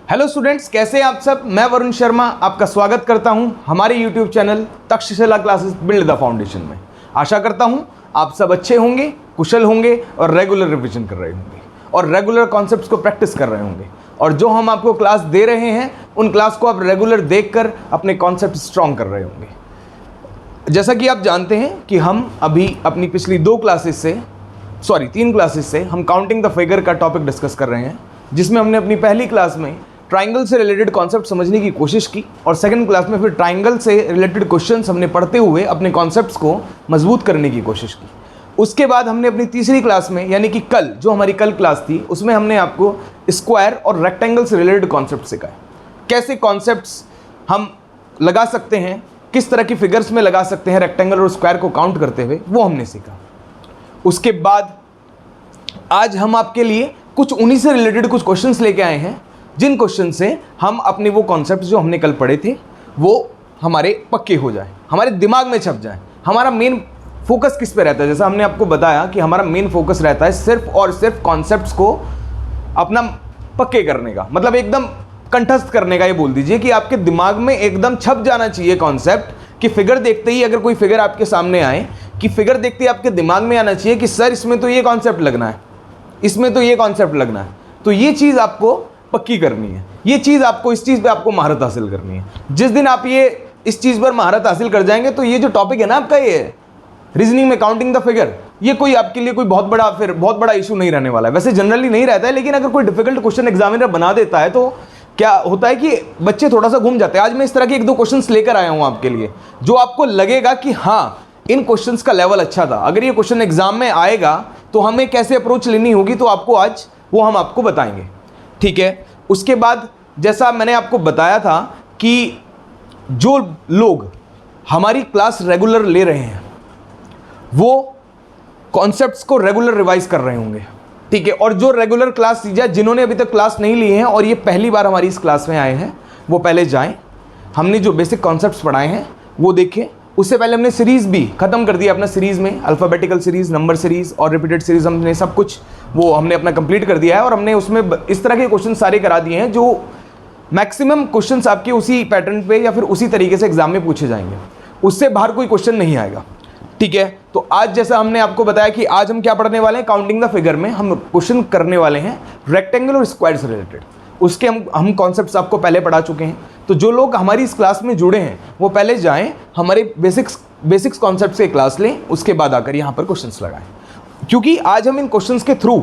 Hello students, कैसे हैं आप सब। मैं वरुण शर्मा आपका स्वागत करता हूं हमारे YouTube channel Takshashila classes build the foundation में। आशा करता हूं आप सब अच्छे होंगे, कुशल होंगे और रेगुलर रिवीजन कर रहे होंगे और रेगुलर कॉन्सेप्ट्स को प्रैक्टिस कर रहे होंगे। और जो हम आपको क्लास दे रहे हैं उन क्लास को आप रेगुलर देखकर अपने कॉन्सेप्ट स्ट्रॉन्ग कर रहे होंगे। जैसा कि आप जानते हैं कि हम अभी अपनी पिछली तीन क्लासेस से हम काउंटिंग द फिगर का टॉपिक डिस्कस कर रहे हैं, जिसमें हमने अपनी पहली क्लास में ट्राइंगल से रिलेटेड कॉन्सेप्ट समझने की कोशिश की और सेकंड क्लास में फिर ट्राइंगल से रिलेटेड क्वेश्चंस हमने पढ़ते हुए अपने कॉन्सेप्ट्स को मजबूत करने की कोशिश की। उसके बाद हमने अपनी तीसरी क्लास में, यानी कि कल जो हमारी कल क्लास थी, उसमें हमने आपको स्क्वायर और रेक्टेंगल से रिलेटेड कॉन्सेप्ट सिखाए। कैसे कॉन्सेप्ट्स हम लगा सकते हैं, किस तरह की फिगर्स में लगा सकते हैं रेक्टेंगल और स्क्वायर को काउंट करते हुए, वो हमने सीखा। उसके बाद आज हम आपके लिए कुछ उन्हीं से रिलेटेड कुछ क्वेश्चंस लेके आए हैं, जिन क्वेश्चन से हम अपने वो कॉन्सेप्ट जो हमने कल पढ़े थे वो हमारे पक्के हो जाए, हमारे दिमाग में छप जाए। हमारा मेन फोकस किस पे रहता है, जैसा हमने आपको बताया कि हमारा मेन फोकस रहता है सिर्फ और सिर्फ कॉन्सेप्ट्स को अपना पक्के करने का, मतलब एकदम कंठस्थ करने का। ये बोल दीजिए कि आपके दिमाग में एकदम छप जाना चाहिए कॉन्सेप्ट, कि फिगर देखते ही अगर कोई फिगर आपके सामने आए, कि फिगर देखते ही आपके दिमाग में आना चाहिए कि सर इसमें तो ये कॉन्सेप्ट लगना है, इसमें तो ये कॉन्सेप्ट लगना है। तो ये चीज़ आपको पक्की करनी है, ये चीज़ आपको, इस चीज़ पे आपको महारत हासिल करनी है। जिस दिन आप ये इस चीज़ पर महारत हासिल कर जाएंगे तो ये जो टॉपिक है ना आपका, ये रीजनिंग में काउंटिंग द फिगर, ये कोई आपके लिए कोई बहुत बड़ा इशू नहीं रहने वाला है। वैसे जनरली नहीं रहता है, लेकिन अगर कोई डिफिकल्ट क्वेश्चन एग्जामिनर बना देता है तो क्या होता है कि बच्चे थोड़ा सा घूम जाते हैं। आज मैं इस तरह के एक दो क्वेश्चंस लेकर आया हूं आपके लिए, जो आपको लगेगा कि हाँ, इन क्वेश्चंस का लेवल अच्छा था। अगर ये क्वेश्चन एग्जाम में आएगा तो हमें कैसे अप्रोच लेनी होगी, तो आपको आज वो हम आपको बताएंगे, ठीक है। उसके बाद जैसा मैंने आपको बताया था कि जो लोग हमारी क्लास रेगुलर ले रहे हैं वो कॉन्सेप्ट्स को रेगुलर रिवाइज कर रहे होंगे, ठीक है। और जो रेगुलर क्लास जिन्होंने अभी तक क्लास नहीं ली है और ये पहली बार हमारी इस क्लास में आए हैं, वो पहले जाएं, हमने जो बेसिक कॉन्सेप्ट्स पढ़ाए हैं वो देखें। उससे पहले हमने सीरीज़ भी ख़त्म कर दिया अपना सीरीज़ में, अल्फ़ाबेटिकल सीरीज़, नंबर सीरीज़ और रिपीटेड सीरीज़, हमने सब कुछ वो हमने अपना कंप्लीट कर दिया है। और हमने उसमें इस तरह के क्वेश्चन सारे करा दिए हैं जो मैक्सिमम क्वेश्चंस आपके उसी पैटर्न पे या फिर उसी तरीके से एग्जाम में पूछे जाएंगे, उससे बाहर कोई क्वेश्चन नहीं आएगा, ठीक है। तो आज जैसा हमने आपको बताया कि आज हम क्या पढ़ने वाले हैं, काउंटिंग द फिगर में हम क्वेश्चन करने वाले हैं रेक्टेंगल और स्क्वायर से रिलेटेड। उसके हम कॉन्सेप्ट्स आपको पहले पढ़ा चुके हैं। तो जो लोग हमारी इस क्लास में जुड़े हैं वो पहले जाएं, हमारे बेसिक्स कॉन्सेप्ट से क्लास लें, उसके बाद आकर यहाँ पर क्वेश्चंस लगाएं। क्योंकि आज हम इन क्वेश्चंस के थ्रू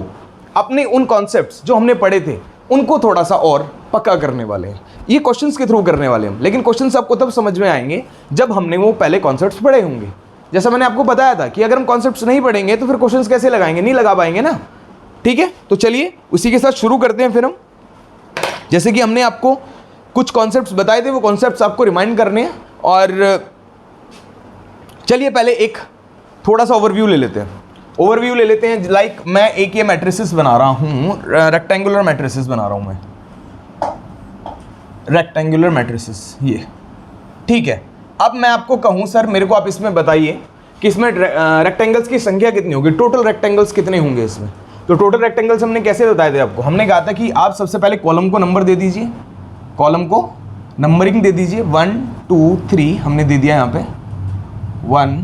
अपने उन कॉन्सेप्ट्स जो हमने पढ़े थे उनको थोड़ा सा और पक्का करने वाले हैं। ये क्वेश्चंस के थ्रू करने वाले हैं, लेकिन क्वेश्चंस आपको तब समझ में आएंगे जब हमने वो पहले कॉन्सेप्ट्स पढ़े होंगे। जैसा मैंने आपको बताया था कि अगर हम कॉन्सेप्ट्स नहीं पढ़ेंगे तो फिर क्वेश्चंस कैसे लगाएंगे, नहीं लगा पाएंगे ना, ठीक है। तो चलिए उसी के साथ शुरू करते हैं। फिर हम, जैसे कि हमने आपको कुछ कॉन्सेप्ट्स बताए थे, वो कॉन्सेप्ट्स आपको रिमाइंड करने हैं। और चलिए पहले एक थोड़ा सा ओवरव्यू ले लेते हैं। लाइक मैं एक ये मैट्रिसेस बना रहा हूँ, रेक्टेंगुलर मैट्रिसेस बना रहा हूँ मैं, रेक्टेंगुलर मैट्रिसेस ये, ठीक है। अब मैं आपको कहूँ सर मेरे को आप इसमें बताइए कि इसमें रेक्टेंगल्स की संख्या कितनी होगी, टोटल रेक्टेंगल्स कितने होंगे इसमें। तो टोटल रेक्टेंगल्स हमने कैसे बताए थे आपको, हमने कहा था कि आप सबसे पहले कॉलम को नंबर दे दीजिए, कॉलम को नंबरिंग दे दीजिए, 1 2 3 हमने दे दिया यहाँ पे 1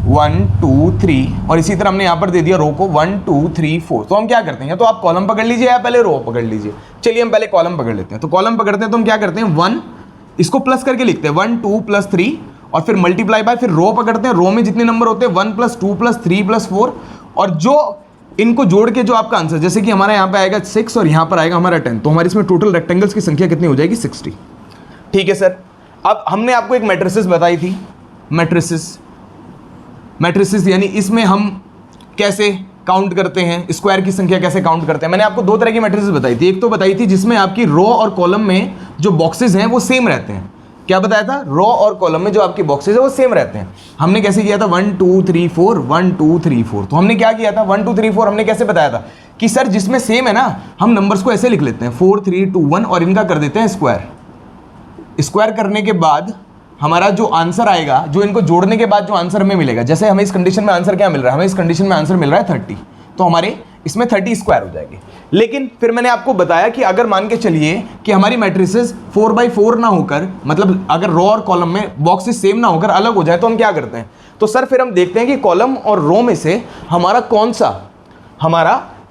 1 2 3, और इसी तरह हमने यहाँ पर दे दिया रो को 1 2 3 4। तो हम क्या करते हैं, या तो आप कॉलम पकड़ लीजिए या पहले रो पकड़ लीजिए। चलिए हम पहले कॉलम पकड़ लेते हैं। तो कॉलम पकड़ते हैं तो हम क्या करते हैं, 1 इसको प्लस करके लिखते हैं, 1 2 + 3, और फिर मल्टीप्लाई बाय, फिर रो पकड़ते हैं, रो में जितने नंबर होते हैं 1 + 2 + 3 + 4, और जो इनको जोड़ के जो आपका आंसर, जैसे कि हमारा यहाँ पे आएगा 6 और यहाँ पर आएगा हमारा 10, तो हमारी इसमें टोटल रेक्टेंगल्स की संख्या कितनी हो जाएगी, 60, ठीक है सर। अब हमने आपको एक मैट्रिसेस बताई थी, मैट्रिसेस यानी इसमें हम कैसे काउंट करते हैं, स्क्वायर की संख्या कैसे काउंट करते हैं। मैंने आपको दो तरह की मैट्रिसेस बताई थी। एक तो बताई थी जिसमें आपकी रो और कॉलम में जो बॉक्सेस हैं वो सेम रहते हैं। क्या बताया था, रो और कॉलम में जो आपकी बॉक्सेस है वो सेम रहते हैं। हमने कैसे किया था, 1 2 3 4 1 2 3 4। तो हमने क्या किया था, 1 2 3 4 हमने कैसे बताया था कि सर जिसमें सेम है ना, हम नंबर्स को ऐसे लिख लेते हैं 4 3 2 1 और इनका कर देते हैं स्क्वायर करने के बाद हमारा जो आंसर आएगा, जो इनको जोड़ने के बाद जो आंसर हमें मिलेगा, जैसे हमें इस कंडीशन में आंसर क्या मिल रहा है, हमें इस कंडीशन में आंसर मिल रहा है 30, तो हमारे इसमें 30 स्क्वायर हो जाएगी। लेकिन फिर मैंने आपको बताया कि अगर मान के चलिए कि हमारी मैट्रिसेस 4x4 ना होकर, मतलब अगर रो और कॉलम में बॉक्सेस सेम ना होकर अलग हो जाए तो हम क्या करते हैं, तो सर फिर हम देखते हैं कि कॉलम और रो में से हमारा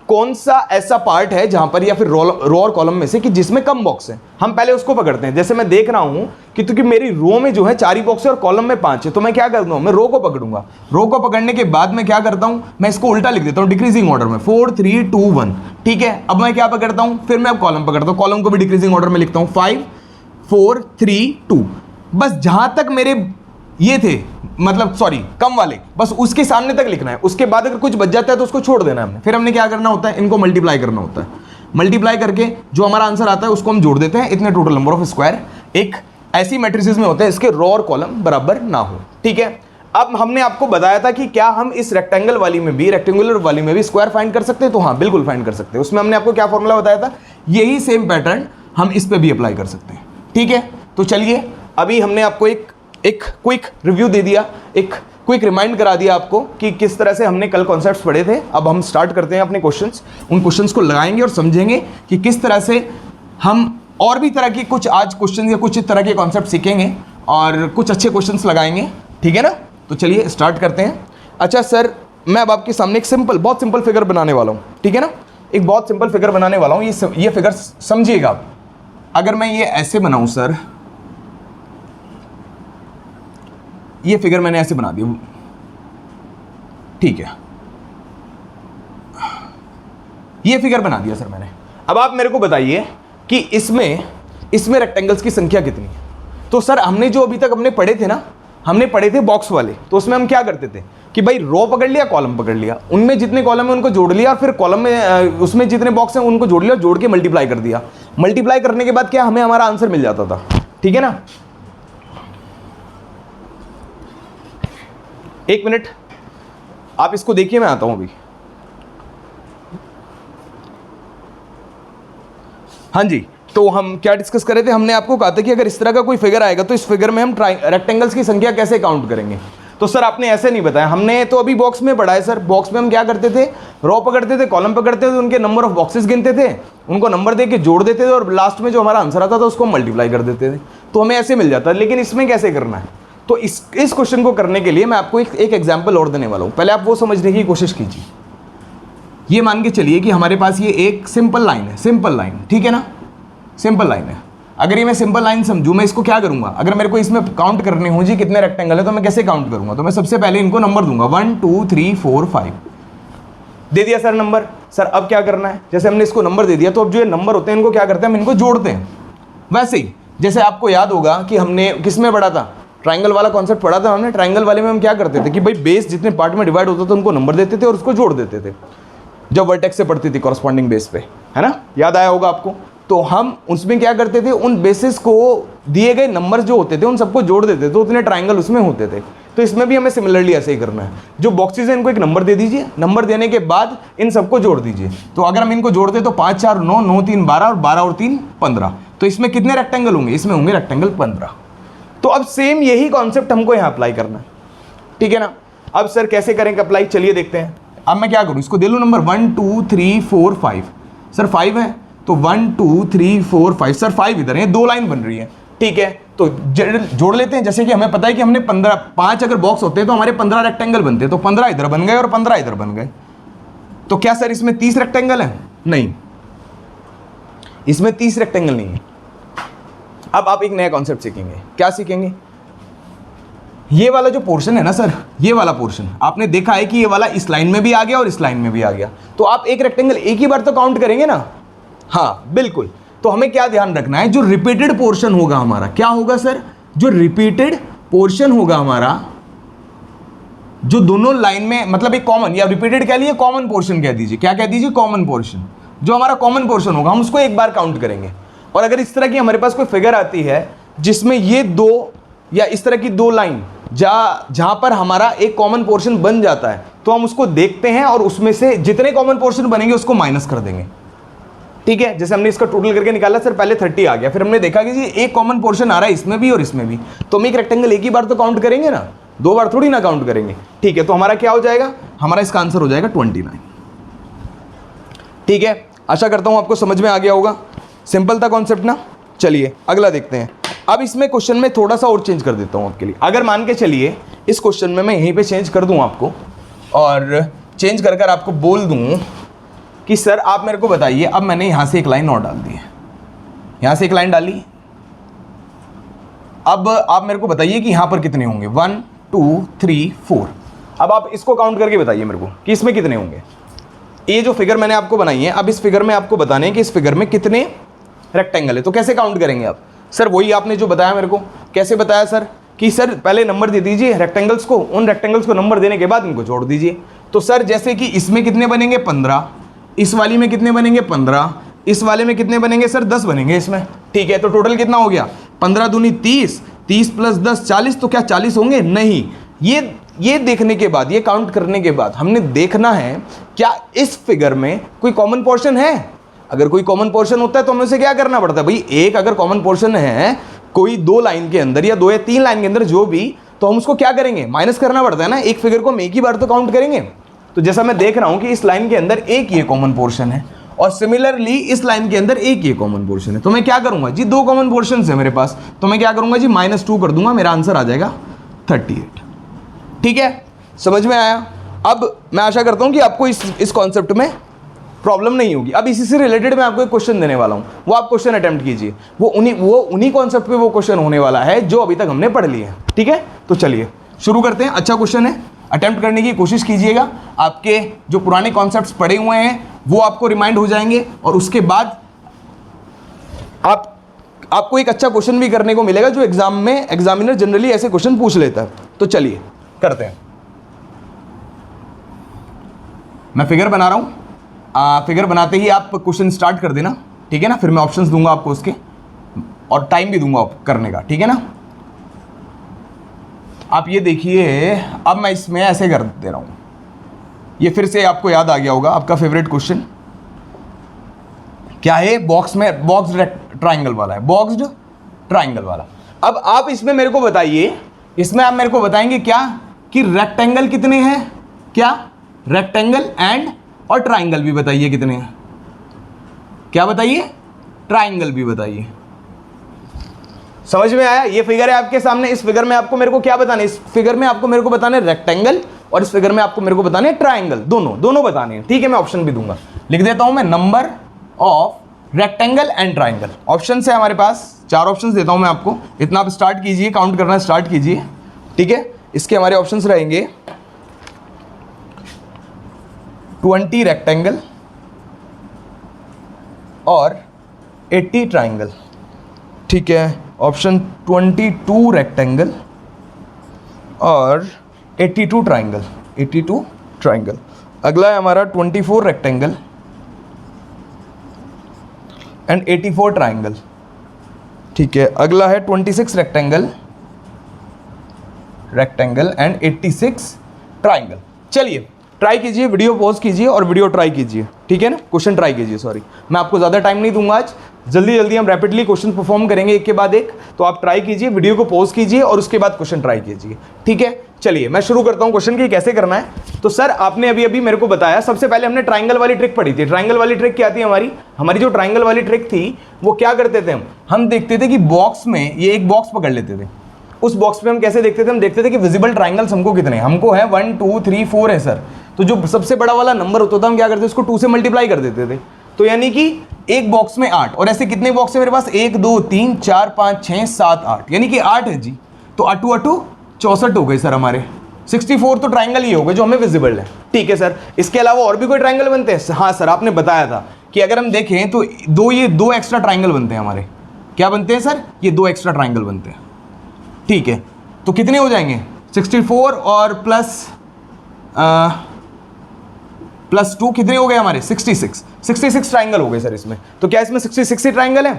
कौन सा ऐसा पार्ट है जहां पर, या फिर रो और कॉलम में से कि जिसमें कम बॉक्स है, हम पहले उसको पकड़ते हैं। जैसे मैं देख रहा हूं कि क्योंकि मेरी रो में जो है 4 ही बॉक्स है और कॉलम में 5 है, तो मैं क्या करता हूं, मैं रो को पकड़ूंगा। रो को पकड़ने के बाद मैं क्या करता हूं, मैं इसको उल्टा लिख देता हूं डिक्रीजिंग ऑर्डर में, 4 3 2 1। ठीक है, अब मैं क्या पकड़ता हूं, फिर मैं अब कॉलम पकड़ता हूं, कॉलम को भी डिक्रीजिंग ऑर्डर में लिखता हूं, 5 4 3 2। बस जहां तक मेरे ये थे, मतलब सॉरी कम वाले, बस उसके सामने तक लिखना है। उसके बाद अगर कुछ बच जाता है तो उसको छोड़ देना है हमने। फिर हमने क्या करना होता है, इनको मल्टीप्लाई करना होता है। मल्टीप्लाई करके जो हमारा आंसर आता है उसको हम जोड़ देते हैं। इतने टोटल नंबर ऑफ स्क्वायर एक ऐसी मैट्रिसेस में होते हैं इसके रो और कॉलम बराबर ना हो। ठीक है, अब हमने आपको बताया था कि क्या हम इस रेक्टेंगल वाली में भी, रेक्टेंगुलर वाली में भी स्क्वायर फाइंड कर सकते हैं, तो हाँ बिल्कुल फाइंड कर सकते हैं। उसमें हमने आपको क्या फॉर्मूला बताया था, यही सेम पैटर्न हम इस पे भी अप्लाई कर सकते हैं। ठीक है, तो चलिए अभी हमने आपको एक क्विक रिव्यू दे दिया, एक क्विक रिमाइंड करा दिया आपको कि किस तरह से हमने कल कॉन्सेप्ट्स पढ़े थे। अब हम स्टार्ट करते हैं अपने क्वेश्चंस। उन क्वेश्चंस को लगाएंगे और समझेंगे कि किस तरह से हम और भी तरह के कुछ आज क्वेश्चन या कुछ तरह के कॉन्सेप्ट सीखेंगे और कुछ अच्छे क्वेश्चंस लगाएंगे। ठीक है ना, तो चलिए स्टार्ट करते हैं। अच्छा सर, मैं अब आपके सामने एक बहुत सिंपल फिगर बनाने वाला हूँ। ठीक है ना, एक बहुत सिंपल फिगर बनाने वाला हूँ। ये फिगर समझिएगा आप। अगर मैं ये ऐसे बनाऊँ सर, ये फिगर मैंने ऐसे बना दिया, ठीक है, ये फिगर बना दिया सर मैंने। अब आप मेरे को बताइए कि इसमें रेक्टेंगल्स की संख्या कितनी है। तो सर हमने जो अभी तक हमने पढ़े थे ना, हमने पढ़े थे बॉक्स वाले, तो उसमें हम क्या करते थे कि भाई रो पकड़ लिया, कॉलम पकड़ लिया, उनमें जितने कॉलम है उनको जोड़ लिया, और फिर कॉलम में उसमें जितने बॉक्स हैं उनको जोड़ लिया, जोड़ के मल्टीप्लाई कर दिया। मल्टीप्लाई करने के बाद क्या हमें हमारा आंसर मिल जाता था। ठीक है ना, एक मिनट आप इसको देखिए, मैं आता हूं अभी। हाँ जी, तो हम क्या डिस्कस कर रहे थे, हमने आपको कहा था कि अगर इस तरह का कोई फिगर आएगा तो इस फिगर में हम रेक्टेंगल्स की संख्या कैसे काउंट करेंगे। तो सर आपने ऐसे नहीं बताया, हमने तो अभी बॉक्स में पढ़ा है सर। बॉक्स में हम क्या करते थे, रो पकड़ते थे, कॉलम पकड़ते थे, उनके नंबर ऑफ बॉक्सेस गिनते थे, उनको नंबर दे के जोड़ देते थे, और लास्ट में जो हमारा आंसर आता था उसको मल्टीप्लाई कर देते थे, तो हमें ऐसे मिल जाता है। लेकिन इसमें कैसे करना है, तो इस क्वेश्चन को करने के लिए मैं आपको एक एग्जाम्पल और देने वाला हूं। पहले आप वो समझने की कोशिश कीजिए। ये मान के चलिए कि हमारे पास ये एक सिंपल लाइन है, सिंपल लाइन, ठीक है ना, सिंपल लाइन है। अगर ये मैं सिंपल लाइन समझूं, मैं इसको क्या करूंगा, अगर मेरे को इसमें काउंट करने हो जी कितने रेक्टेंगल है, तो मैं कैसे काउंट करूंगा, तो मैं सबसे पहले इनको नंबर दूंगा, 1 2 3 4 5। दे दिया सर नंबर। सर अब क्या करना है, जैसे हमने इसको नंबर दे दिया, तो अब जो ये नंबर होते हैं इनको क्या करते हैं, हम इनको जोड़ते हैं। वैसे ही जैसे आपको याद होगा कि हमने किस में पढ़ा था, ट्राइंगल वाला कॉन्सेप्ट पढ़ा था हमने। ट्राइंगल वाले में हम क्या करते थे कि भाई बेस जितने पार्ट में डिवाइड होता था उनको नंबर देते थे और उसको जोड़ देते थे, जब वर्टेक्स से पढ़ती थी कॉरस्पॉन्डिंग बेस पे, है ना, याद आया होगा आपको। तो हम उसमें क्या करते थे, उन बेसिस को दिए गए नंबर्स जो होते थे उन सबको जोड़ देते थे, तो उतने ट्राइंगल उसमें होते थे। तो इसमें भी हमें सिमिलरली ऐसे ही करना है। जो बॉक्सेस हैं इनको एक नंबर दे दीजिए, नंबर देने के बाद इन सबको जोड़ दीजिए। तो अगर हम इनको जोड़ते तो 5 4 9, 9 3 12 और 12 और 3 15। तो इसमें कितने रेक्टेंगल होंगे, इसमें होंगे रेक्टेंगल 15। तो अब सेम यही कॉन्सेप्ट हमको यहाँ अप्लाई करना है। ठीक है ना, अब सर कैसे करेंगे अप्लाई, चलिए देखते हैं। अब मैं क्या करूँ, इसको दे लूँ नंबर 1 2 3 4 5। सर 5 है तो 1 2 3 4 5। सर 5 इधर है, 2 लाइन बन रही है। ठीक है, तो जोड़ लेते हैं। जैसे कि हमें पता है कि हमने 5 अगर बॉक्स होते हैं तो हमारे 15 रेक्टेंगल बनते हैं, तो 15 इधर बन गए और 15 इधर बन गए। तो क्या सर इसमें 30 रेक्टेंगल है, नहीं, इसमें 30 रेक्टेंगल नहीं है। अब आप एक नया कॉन्सेप्ट सीखेंगे। क्या सीखेंगे, ये वाला जो पोर्शन है ना सर, ये वाला पोर्शन आपने देखा है कि ये वाला इस लाइन में भी आ गया और इस लाइन में भी आ गया, तो आप एक रेक्टेंगल एक ही बार तो काउंट करेंगे ना। हाँ बिल्कुल, तो हमें क्या ध्यान रखना है, जो रिपीटेड पोर्शन होगा हमारा, क्या होगा सर, जो रिपीटेड पोर्शन होगा हमारा, जो दोनों लाइन में, मतलब एक कॉमन, या रिपीटेड कह लीजिए, कॉमन पोर्शन कह दीजिए, क्या कह दीजिए, कॉमन पोर्शन। जो हमारा कॉमन पोर्शन होगा हम उसको एक बार काउंट करेंगे। और अगर इस तरह की हमारे पास कोई फिगर आती है जिसमें ये दो या इस तरह की 2 लाइन जहां पर हमारा एक कॉमन पोर्शन बन जाता है, तो हम उसको देखते हैं और उसमें से जितने कॉमन पोर्शन बनेंगे उसको माइनस कर देंगे। ठीक है, जैसे हमने इसका टोटल करके निकाला सर, पहले 30 आ गया, फिर हमने देखा कि जी एक कॉमन पोर्शन आ रहा है इसमें भी और इसमें भी, तो हम एक रेक्टेंगल एक ही बार तो काउंट करेंगे ना, 2 बार थोड़ी ना काउंट करेंगे। ठीक है, तो हमारा क्या हो जाएगा, हमारा इसका आंसर हो जाएगा 29। ठीक है, आशा करता हूँ आपको समझ में आ गया होगा। सिंपल था कॉन्सेप्ट ना। चलिए अगला देखते हैं। अब इसमें क्वेश्चन में थोड़ा सा और चेंज कर देता हूँ आपके लिए। अगर मान के चलिए इस क्वेश्चन में मैं यहीं पे चेंज कर दूँ आपको, और चेंज कर कर आपको बोल दूँ कि सर आप मेरे को बताइए, अब मैंने यहाँ से एक लाइन और डाल दी है, यहाँ से एक लाइन डाली, अब आप मेरे को बताइए कि यहाँ पर कितने होंगे, 1 2 3 4। अब आप इसको काउंट करके बताइए मेरे को कि इसमें कितने होंगे। ये जो फिगर मैंने आपको बनाई है, अब इस फिगर में आपको बताने हैं कि इस फिगर में कितने रेक्टेंगल है। तो कैसे काउंट करेंगे आप? सर वही आपने जो बताया मेरे को। कैसे बताया सर? कि सर पहले नंबर दे दीजिए रेक्टेंगल्स को, उन रेक्टेंगल्स को नंबर देने के बाद इनको जोड़ दीजिए। तो सर जैसे कि इसमें कितने बनेंगे 15, इस वाली में कितने बनेंगे 15, इस वाले में कितने बनेंगे सर 10 बनेंगे इसमें। ठीक है, तो टोटल कितना हो गया 15 दूनी 30, 30 प्लस 10 40। तो क्या 40 होंगे? नहीं। ये देखने के बाद, ये काउंट करने के बाद हमने देखना है क्या इस फिगर में कोई कॉमन पोर्शन है। अगर कोई कॉमन पोर्शन होता है तो हमें उसे क्या करना पड़ता है भाई, एक अगर कॉमन पोर्शन है कोई 2 लाइन के अंदर या 2 या 3 लाइन के अंदर जो भी, तो हम उसको क्या करेंगे, माइनस करना पड़ता है ना। एक फिगर को हम एक ही बार तो काउंट करेंगे। तो जैसा मैं देख रहा हूं कि इस लाइन के अंदर एक ये कॉमन पोर्शन है और सिमिलरली इस लाइन के अंदर एक ये कॉमन पोर्शन है, तो मैं क्या करूंगा जी, 2 कॉमन पोर्शन है मेरे पास, तो मैं क्या करूंगा जी -2 कर दूंगा, मेरा आंसर आ जाएगा 38। ठीक है, समझ में आया? अब मैं आशा करता हूं कि आपको इस कॉन्सेप्ट में प्रॉब्लम नहीं होगी। अब इसी से रिलेटेड मैं आपको एक क्वेश्चन देने वाला हूं, वो आप क्वेश्चन अटेम्प्ट कीजिए। वो उन्हीं कॉन्सेप्ट पे वो क्वेश्चन होने वाला है जो अभी तक हमने पढ़ लिए हैं। ठीक है, तो चलिए शुरू करते हैं। अच्छा क्वेश्चन है, अटेम्प्ट करने की कोशिश कीजिएगा। आपके जो पुराने कॉन्सेप्ट्स पढ़े हुए हैं वो आपको रिमाइंड हो जाएंगे और उसके बाद आपको एक अच्छा क्वेश्चन भी करने को मिलेगा जो एग्जाम में एग्जामिनर जनरली ऐसे क्वेश्चन पूछ लेता है। तो चलिए करते हैं। मैं फिगर बना रहा हूं, फिगर बनाते ही आप क्वेश्चन स्टार्ट कर देना, ठीक है ना। फिर मैं ऑप्शंस दूंगा आपको उसके और टाइम भी दूंगा करने का, ठीक है ना। आप ये देखिए, अब मैं इसमें ऐसे कर दे रहा हूं, ये फिर से आपको याद आ गया होगा आपका फेवरेट क्वेश्चन क्या है, बॉक्स्ड ट्राइंगल वाला है, बॉक्स्ड ट्राइंगल वाला। अब आप इसमें मेरे को बताइए, इसमें आप मेरे को बताएंगे क्या कि रेक्टेंगल कितने हैं, क्या रेक्टेंगल एंड और ट्राइंगल भी बताइए कितने हैं। क्या बताइए? ट्राइंगल भी बताइए। समझ में आया? ये फिगर है आपके सामने, इस फिगर में आपको मेरे को क्या बताना है, इस फिगर में आपको मेरे को बताने रेक्टेंगल और इस फिगर में आपको मेरे को बताने ट्राइंगल, दोनों बताने हैं। ठीक है, मैं ऑप्शन भी दूंगा, लिख देता हूं मैं, number of rectangle and triangle. Option है हमारे पास 4 ऑप्शन देता हूं मैं आपको, इतना आप स्टार्ट कीजिए, काउंट करना स्टार्ट कीजिए। ठीक है, इसके हमारे ऑप्शन रहेंगे 20 रेक्टेंगल और 80 ट्राइंगल। ठीक है, ऑप्शन 22 रेक्टेंगल और 82 ट्राइंगल, 82 ट्राइंगल। अगला है हमारा 24 रेक्टेंगल एंड 84 ट्राइंगल। ठीक है, अगला है 26 रेक्टेंगल एंड 86 ट्राइंगल। चलिए ट्राई कीजिए, वीडियो पॉज कीजिए और वीडियो ट्राई कीजिए, ठीक है ना, क्वेश्चन ट्राई कीजिए। सॉरी, मैं आपको ज़्यादा टाइम नहीं दूंगा आज, जल्दी हम रैपिडली क्वेश्चन परफॉर्म करेंगे एक के बाद एक। तो आप ट्राई कीजिए, वीडियो को पॉज कीजिए और उसके बाद क्वेश्चन ट्राई कीजिए। ठीक है, चलिए मैं शुरू करता हूं क्वेश्चन की कैसे करना है। तो सर आपने अभी मेरे को बताया, सबसे पहले हमने ट्राइंगल वाली ट्रिक पढ़ी थी। ट्राइंगल वाली ट्रिक क्या थी हमारी जो ट्राइंगल वाली ट्रिक थी वो क्या करते थे, हम देखते थे कि बॉक्स में ये एक बॉक्स पकड़ लेते थे, उस बॉक्स में हम कैसे देखते थे, हम देखते थे कि विजिबल ट्राइंगल्स हमको कितने, हमको है 1 2 3 4 है सर। तो जो सबसे बड़ा वाला नंबर होता था हम क्या करते थे, उसको 2 से मल्टीप्लाई कर देते थे। तो यानी कि एक बॉक्स में 8, और ऐसे कितने बॉक्स है मेरे पास, 1 2 3 4 5 6 7 8, यानी कि 8 है जी। तो 8 8 64 हो गए सर हमारे, 64 तो ट्राइंगल ही हो गए जो हमें विजिबल है। ठीक है सर, इसके अलावा और भी कोई ट्राइंगल बनते हैं? हाँ सर, आपने बताया था कि अगर हम देखें तो ये दो एक्स्ट्रा ट्राइंगल बनते हैं हमारे। क्या बनते हैं सर? ये 2 एक्स्ट्रा ट्राइंगल बनते हैं। ठीक है, तो कितने हो जाएंगे, 64 और प्लस 2 कितने हो गए हमारे, 66 ट्राइंगल हो गए सर इसमें। तो क्या इसमें 66 ही ट्राइंगल है?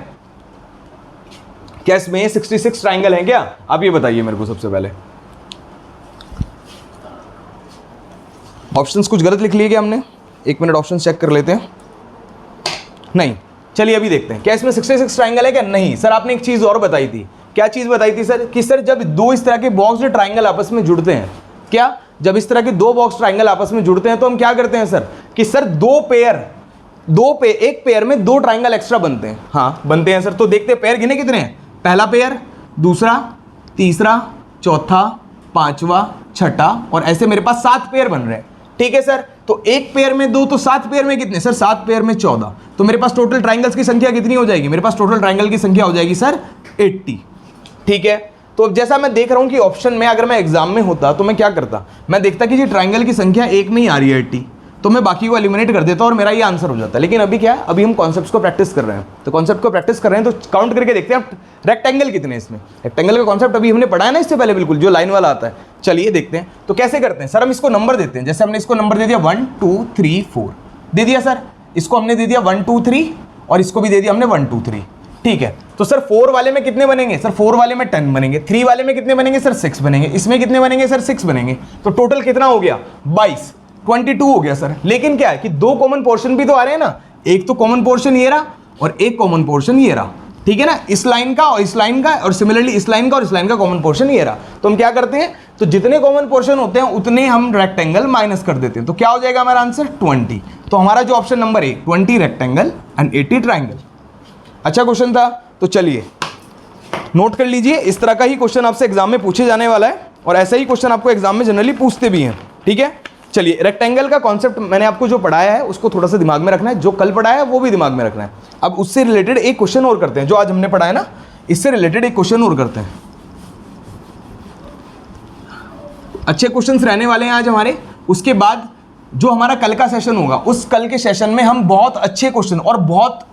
क्या इसमें 66 ट्राइंगल है क्या? आप ये बताइए मेरे को सबसे पहले। ऑप्शंस कुछ गलत लिख लिए क्या हमने? 1 मिनट ऑप्शन चेक कर लेते हैं। नहीं, चलिए अभी देखते हैं क्या इसमें 66 ट्राइंगल है क्या। नहीं सर, आपने एक चीज और बताई थी। क्या चीज बताई थी सर? कि सर जब 2 इस तरह के बॉक्स ट्राइंगल आपस में जुड़ते हैं, क्या जब इस तरह के 2 बॉक्स ट्राइंगल आपस में जुड़ते हैं तो हम क्या करते हैं सर, कि सर 2 पेयर एक पेयर में 2 ट्राइंगल एक्स्ट्रा बनते हैं। हाँ बनते हैं सर। तो देखते हैं पेयर गिने कितने हैं। पहला पेयर, दूसरा, तीसरा, चौथा, पांचवा, छठा और ऐसे मेरे पास 7 पेयर बन रहे हैं। ठीक है सर। तो एक पेयर में 2 तो 7 पेयर में कितने सर, 7 पेयर में 14। तो मेरे पास टोटल ट्राइंगल्स की संख्या कितनी हो जाएगी, मेरे पास टोटल ट्राइंगल की संख्या हो जाएगी सर 80। ठीक है। तो अब जैसा मैं देख रहा हूं कि ऑप्शन में अगर मैं एग्जाम में होता तो मैं क्या करता, मैं देखता कि जी ट्राइंगल की संख्या एक में ही आ रही है 80, तो मैं बाकी को एलिमिनेट कर देता और मेरा ये आंसर हो जाता। लेकिन अभी क्या है, अभी हम कॉन्सेप्ट्स को प्रैक्टिस कर रहे हैं। तो कॉन्सेप्ट को प्रैक्टिस कर रहे हैं तो काउंट करके देखते हैं रेक्टेंगल कितने हैं इसमें। रेक्टेंगल का कॉन्सेप्ट अभी हमने पढ़ा है ना इससे पहले, बिल्कुल जो लाइन वाला आता है। चलिए देखते हैं तो कैसे करते हैं सर। हम इसको नंबर देते हैं, जैसे हमने इसको नंबर दे दिया 1 2 3 4 दे दिया सर। इसको हमने दे दिया 1 2 3 और इसको भी दे दिया हमने 1 2 3। ठीक है। तो सर 4 वाले में कितने बनेंगे सर, 4 वाले में 10 बनेंगे। 3 वाले में कितने बनेंगे सर, 6 बनेंगे। इसमें कितने बनेंगे सर, 6 बनेंगे। तो टोटल कितना हो गया 22, 22 हो गया सर। लेकिन क्या है कि 2 कॉमन पोर्शन भी तो आ रहे हैं ना, एक तो कॉमन पोर्शन ये रहा और एक कॉमन पोर्शन ये रहा। ठीक है ना, इस लाइन का और इस लाइन का, और सिमिलरली इस लाइन का और इस लाइन का कॉमन पोर्शन ये रहा। तो हम क्या करते हैं, तो जितने कॉमन पोर्शन होते हैं उतने हम रेक्टेंगल माइनस कर देते हैं। तो क्या हो जाएगा हमारा आंसर 20। तो हमारा जो ऑप्शन नंबर है 20 रेक्टेंगल एंड 80 ट्राइंगल। अच्छा क्वेश्चन था। तो चलिए नोट कर लीजिए, इस तरह का ही क्वेश्चन आपसे एग्जाम में पूछे जाने वाला है और ऐसा ही क्वेश्चन आपको एग्जाम में जनरली पूछते भी हैं। ठीक है। चलिए रेक्टेंगल का कॉन्सेप्ट मैंने आपको जो पढ़ाया है उसको थोड़ा सा दिमाग में रखना है, जो कल पढ़ाया है वो भी दिमाग में रखना है। अब उससे रिलेटेड एक क्वेश्चन और करते हैं, जो आज हमने पढ़ा है ना इससे रिलेटेड एक क्वेश्चन और करते हैं। अच्छे क्वेश्चंस रहने वाले हैं आज हमारे। उसके बाद जो हमारा कल का सेशन होगा, उस कल के सेशन में हम बहुत अच्छे क्वेश्चन और बहुत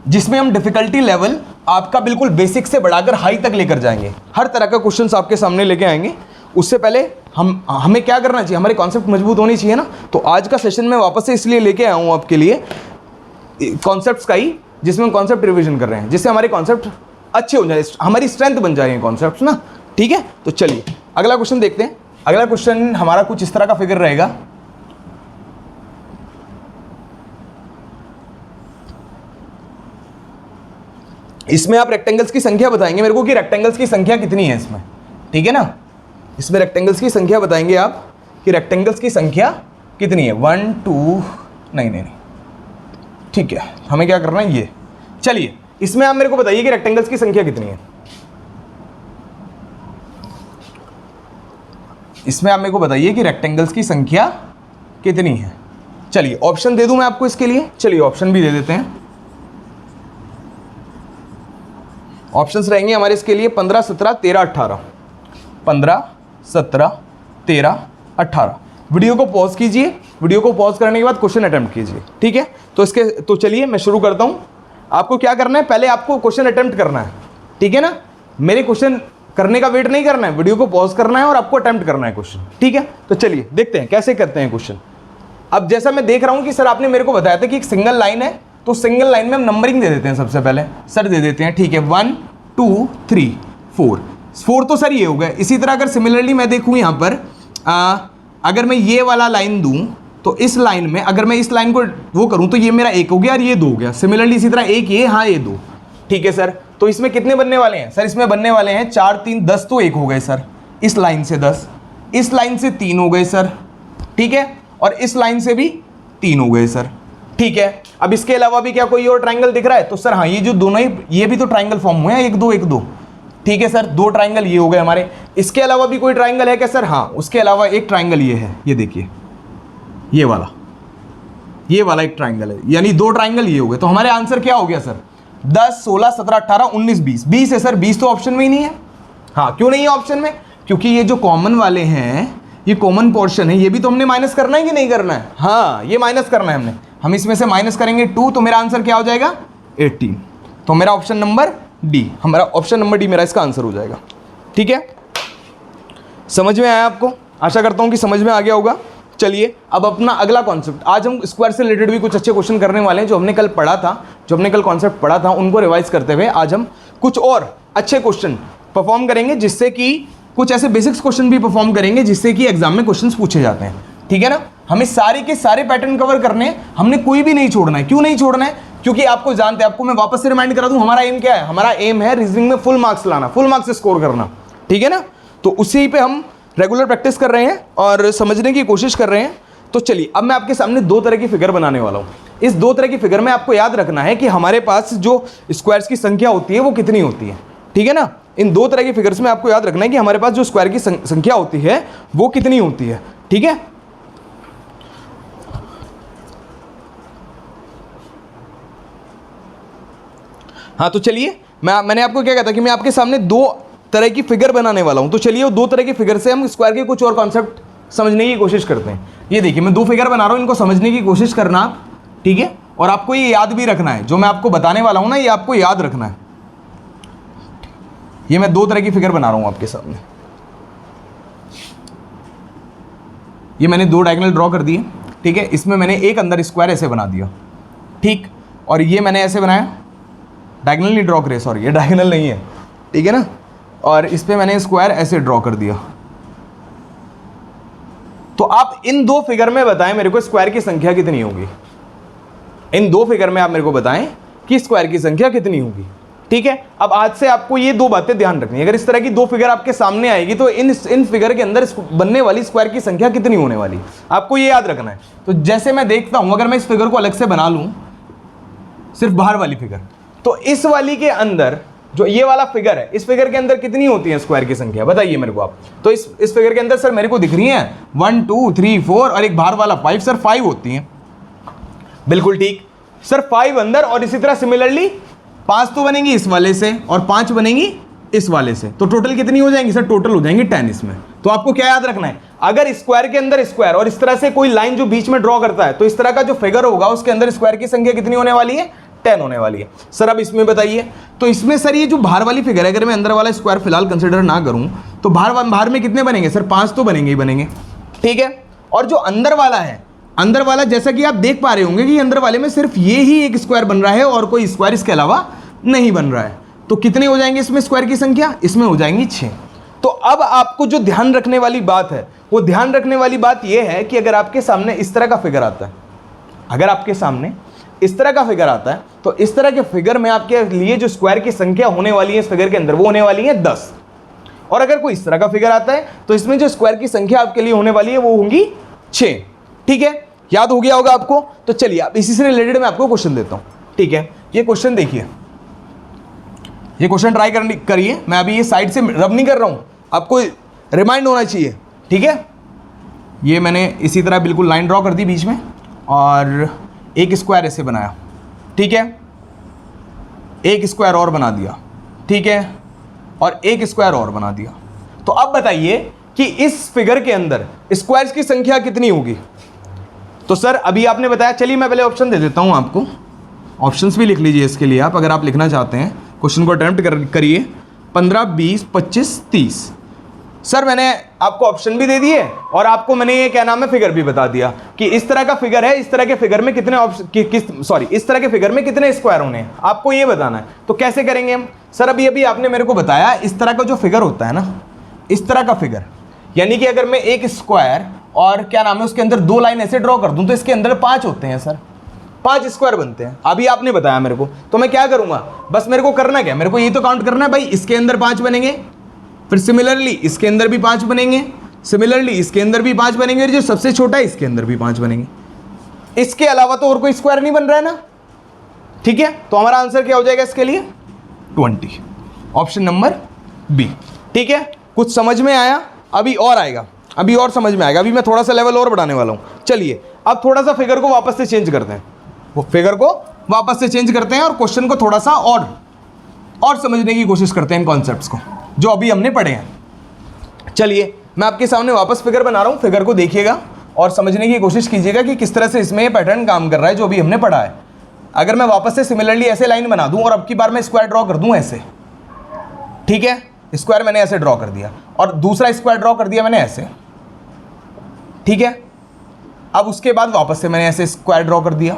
जिसमें हम डिफिकल्टी लेवल आपका बिल्कुल बेसिक से बढ़ाकर हाई तक लेकर जाएंगे। हर तरह का क्वेश्चंस आपके सामने लेके आएंगे। उससे पहले हमें क्या करना चाहिए, हमारे कॉन्सेप्ट मजबूत होनी चाहिए ना। तो आज का सेशन में वापस से इसलिए लेके आया हूँ आपके लिए कॉन्सेप्ट्स का ही, जिसमें हम कॉन्सेप्ट रिवीजन कर रहे हैं, जिससे हमारे कॉन्सेप्ट अच्छे हो जाए, हमारी स्ट्रेंथ बन जाएंगे कॉन्सेप्ट्स ना। ठीक है। तो चलिए अगला क्वेश्चन देखते हैं। अगला क्वेश्चन हमारा कुछ इस तरह का फिगर रहेगा। इसमें आप रेक्टेंगल्स की संख्या बताएंगे मेरे को कि रेक्टेंगल्स की संख्या कितनी है इसमें। ठीक है ना, इसमें रेक्टेंगल्स की संख्या बताएंगे आप कि रेक्टेंगल्स की संख्या कितनी है। 1 2 नहीं, ठीक है। हमें क्या करना है ये, चलिए इसमें आप मेरे को बताइए कि रेक्टेंगल्स की संख्या कितनी है। इसमें आप मेरे को बताइए कि रेक्टेंगल्स की संख्या कितनी है। चलिए ऑप्शन दे दूं मैं आपको इसके लिए। चलिए ऑप्शन भी दे देते हैं। ऑप्शंस रहेंगे हमारे इसके लिए 15 17 13 18। 15 17 13 18। वीडियो को पॉज कीजिए, वीडियो को पॉज करने के बाद क्वेश्चन अटेम्प्ट कीजिए। ठीक है। तो चलिए मैं शुरू करता हूं। आपको क्या करना है, पहले आपको क्वेश्चन अटेम्प्ट करना है। ठीक है ना, मेरे क्वेश्चन करने का वेट नहीं करना है, वीडियो को पॉज करना है और आपको अटेम्प्ट करना है क्वेश्चन। ठीक है। तो चलिए देखते हैं कैसे करते हैं क्वेश्चन। अब जैसा मैं देख रहा हूं कि सर आपने मेरे को बताया था कि एक सिंगल लाइन है, तो सिंगल लाइन में हम नंबरिंग दे देते हैं। सबसे पहले सर दे देते हैं। ठीक है। 1 2 3 4 तो सर ये हो गया। इसी तरह अगर सिमिलरली मैं देखूं यहाँ पर अगर मैं ये वाला लाइन दूं तो इस लाइन में अगर मैं इस लाइन को वो करूं तो ये मेरा 1 हो गया और ये 2 हो गया। सिमिलरली इसी तरह 1 ये, हाँ ये 2। ठीक है सर। तो इसमें कितने बनने वाले हैं सर, इसमें बनने वाले हैं 4 3 10, तो 1 हो गए सर। इस लाइन से 10, इस लाइन से 3 हो गए सर। ठीक है। और इस लाइन से भी 3 हो गए सर। ठीक है। अब इसके अलावा भी क्या कोई और ट्राइंगल दिख रहा है, तो सर हाँ ये जो दोनों ही ये भी तो ट्राइंगल फॉर्म हुए हैं, 1 2 1 2। ठीक है सर, 2 ट्राइंगल ये हो गए हमारे। इसके अलावा भी कोई ट्राइंगल है क्या सर, हाँ उसके अलावा एक ट्राइंगल ये है, ये देखिए ये वाला एक ट्राइंगल है, यानी 2 ट्राइंगल ये हो गए। तो हमारे आंसर क्या हो गया सर, 10 16 17 18 19 20। 20 है सर, 20 तो ऑप्शन में ही नहीं है। हाँ क्यों नहीं है ऑप्शन में, क्योंकि ये जो कॉमन वाले हैं, ये कॉमन पोर्शन है, ये भी तो हमने माइनस करना है कि नहीं करना है। हाँ ये माइनस करना है हमने। हम इसमें से माइनस करेंगे 2, तो मेरा आंसर क्या हो जाएगा 18। तो मेरा ऑप्शन नंबर डी, हमारा ऑप्शन नंबर डी मेरा इसका आंसर हो जाएगा। ठीक है, समझ में आया आपको, आशा करता हूं कि समझ में आ गया होगा। चलिए अब अपना अगला कॉन्सेप्ट, आज हम स्क्वायर से रिलेटेड भी कुछ अच्छे क्वेश्चन करने वाले हैं। जो हमने कल पढ़ा था, जो हमने कल कॉन्सेप्ट पढ़ा था, उनको रिवाइज करते हुए आज हम कुछ और अच्छे क्वेश्चन परफॉर्म करेंगे, जिससे कि कुछ ऐसे बेसिक्स क्वेश्चन भी परफॉर्म करेंगे जिससे कि एग्जाम में क्वेश्चंस पूछे जाते हैं। ठीक है ना, हमें सारे के सारे पैटर्न कवर करने हैं, हमने कोई भी नहीं छोड़ना है। क्यों नहीं छोड़ना है, क्योंकि आपको जानते हैं, आपको मैं वापस से रिमाइंड करा दूं, हमारा एम क्या है, हमारा एम है रीजनिंग में फुल मार्क्स लाना, फुल मार्क्स स्कोर करना। ठीक है ना, तो उसी पे हम रेगुलर प्रैक्टिस कर रहे हैं और समझने की कोशिश कर रहे हैं। तो चलिए अब मैं आपके सामने 2 तरह की फिगर बनाने वाला हूं। इस दो तरह की फिगर में आपको याद रखना है कि हमारे पास जो स्क्वायर्स की संख्या होती है वो कितनी होती है, ठीक है ना। इन दो तरह की फिगर्स में आपको याद रखना है कि हमारे पास जो स्क्वायर की संख्या होती है वो कितनी होती है, ठीक है। हाँ तो चलिए, मैंने आपको क्या कहा था कि मैं आपके सामने दो तरह की फिगर बनाने वाला हूं। तो चलिए वो दो तरह की फिगर से हम स्क्वायर के कुछ और कॉन्सेप्ट समझने की कोशिश करते हैं। ये देखिए मैं दो फिगर बना रहा हूं, इनको समझने की कोशिश करना आप, ठीक है। और आपको ये याद भी रखना है, जो मैं आपको बताने वाला हूं ना, ये आपको याद रखना है। ये मैं दो तरह की फिगर बना रहा हूं आपके सामने। ये मैंने दो डायगोनल ड्रॉ कर दिए, ठीक है। इसमें मैंने एक अंदर स्क्वायर ऐसे बना दिया, ठीक। और ये मैंने ऐसे बनाया, डायगोनल नहीं ड्रॉ करे, सॉरी ये डायगोनल नहीं है, ठीक है ना। और इस पे मैंने स्क्वायर ऐसे ड्रॉ कर दिया। तो आप इन दो फिगर में बताएं मेरे को स्क्वायर की संख्या कितनी होगी। इन दो फिगर में आप मेरे को बताएं कि स्क्वायर की संख्या कितनी होगी, ठीक है। अब आज से आपको ये दो बातें ध्यान रखनी है। अगर इस तरह की दो फिगर आपके सामने आएगी तो इन फिगर के अंदर बनने वाली स्क्वायर की संख्या कितनी होने वाली, आपको ये याद रखना है। तो जैसे मैं देखता हूं, अगर मैं इस फिगर को अलग से बना लूं, सिर्फ बाहर वाली फिगर, तो इस वाली के अंदर जो ये वाला फिगर है, इस फिगर के अंदर कितनी होती है स्क्वायर की संख्या, बताइए मेरे को आप। तो इस फिगर के अंदर सर मेरे को दिख रही है 1 2 3 4 और एक बाहर वाला 5, सर 5 होती हैं, बिल्कुल ठीक सर, 5 अंदर। और इसी तरह सिमिलरली 5 तो बनेंगी इस वाले से और 5 बनेंगी इस वाले से, तो टोटल कितनी हो जाएंगी सर, टोटल हो जाएंगी 10 इसमें। तो आपको क्या याद रखना है, अगर स्क्वायर के अंदर स्क्वायर और इस तरह से कोई लाइन जो बीच में ड्रॉ करता है, तो इस तरह का जो फिगर होगा उसके अंदर स्क्वायर की संख्या कितनी होने वाली है, 10 होने वाली है। सर अब इसमें बताइए, तो इसमें सर ये जो बाहर वाली फिगर है, अगर मैं अंदर वाला स्क्वायर फिलहाल कंसिडर ना करूं, तो बाहर में कितने बनेंगे सर, 5 तो बनेंगे ही बनेंगे, ठीक है। और जो अंदर वाला है, अंदर वाला जैसा कि आप देख पा रहे होंगे कि अंदर वाले में सिर्फ ये ही एक स्क्वायर बन रहा है और कोई स्क्वायर इसके अलावा नहीं बन रहा है। तो कितने हो जाएंगे इसमें स्क्वायर की संख्या, इसमें हो जाएंगी 6। तो अब आपको जो ध्यान रखने वाली बात है, वो ध्यान रखने वाली बात यह है कि अगर आपके सामने इस तरह का फिगर आता है, अगर आपके सामने इस तरह का फिगर आता है, तो इस तरह के फिगर में आपके लिए जो स्क्वायर की संख्या होने वाली है इस फिगर के अंदर, वो होने वाली है 10। और अगर कोई इस तरह का फिगर आता है तो इसमें जो स्क्वायर की संख्या आपके लिए होने वाली है वो होंगी 6, ठीक है। याद हो गया होगा आपको। तो चलिए अब इसी से रिलेटेड मैं आपको क्वेश्चन देता हूं, ठीक है। ये क्वेश्चन देखिए, ये क्वेश्चन ट्राई करिए। मैं अभी ये साइड से रब नहीं कर रहा हूं, आपको रिमाइंड होना चाहिए, ठीक है। ये मैंने इसी तरह बिल्कुल लाइन ड्रॉ कर दी बीच में और एक स्क्वायर ऐसे बनाया, ठीक है। एक स्क्वायर और बना दिया, ठीक है, और एक स्क्वायर और बना दिया। तो अब बताइए कि इस फिगर के अंदर स्क्वायर्स की संख्या कितनी होगी। तो सर अभी आपने बताया, चलिए मैं पहले ऑप्शन दे देता हूं आपको, ऑप्शंस भी लिख लीजिए इसके लिए आप, अगर आप लिखना चाहते हैं। क्वेश्चन को अटेम्प्ट करिए। 15 20 25 30। सर मैंने आपको ऑप्शन भी दे दिए और आपको मैंने ये क्या नाम है फिगर भी बता दिया कि इस तरह का फिगर है, इस तरह के फिगर में कितने इस तरह के फिगर में कितने स्क्वायर होने हैं, आपको ये बताना है। तो कैसे करेंगे हम, सर अभी आपने मेरे को बताया इस तरह का जो फिगर होता है ना, इस तरह का फिगर, यानी कि अगर मैं एक स्क्वायर और क्या नाम है उसके अंदर 2 लाइन ऐसे ड्रॉ कर दूं तो इसके अंदर 5 होते हैं सर, 5 स्क्वायर बनते हैं। अभी आपने बताया मेरे को, तो मैं क्या करूंगा, बस मेरे को करना क्या, मेरे को ये तो काउंट करना है भाई, इसके अंदर 5 बनेंगे, फिर सिमिलरली इसके अंदर भी 5 बनेंगे, सिमिलरली इसके अंदर भी 5 बनेंगे, और जो सबसे छोटा है इसके अंदर भी 5 बनेंगे। इसके अलावा तो और कोई स्क्वायर नहीं बन रहा है ना, ठीक है। तो हमारा आंसर क्या हो जाएगा इसके लिए, 20, ऑप्शन नंबर बी, ठीक है। कुछ समझ में आया, अभी और आएगा, अभी और समझ में आएगा। अभी मैं थोड़ा सा लेवल और बढ़ाने वाला हूं। चलिए अब थोड़ा सा फिगर को वापस से चेंज करते हैं, वो फिगर को वापस से चेंज करते हैं और क्वेश्चन को थोड़ा सा और समझने की कोशिश करते हैं इन कॉन्सेप्ट्स को जो अभी हमने पढ़े हैं। चलिए मैं आपके सामने वापस फिगर बना रहा हूं, फिगर को देखिएगा और समझने की कोशिश कीजिएगा कि किस तरह से इसमें ये पैटर्न काम कर रहा है जो अभी हमने पढ़ा है। अगर मैं वापस से सिमिलरली ऐसे लाइन बना दूं और अब की बार मैं स्क्वायर ड्रॉ कर दूं ऐसे, ठीक है, स्क्वायर मैंने ऐसे ड्रॉ कर दिया और दूसरा स्क्वायर ड्रॉ कर दिया मैंने ऐसे, ठीक है। अब उसके बाद वापस से मैंने ऐसे स्क्वायर ड्रॉ कर दिया,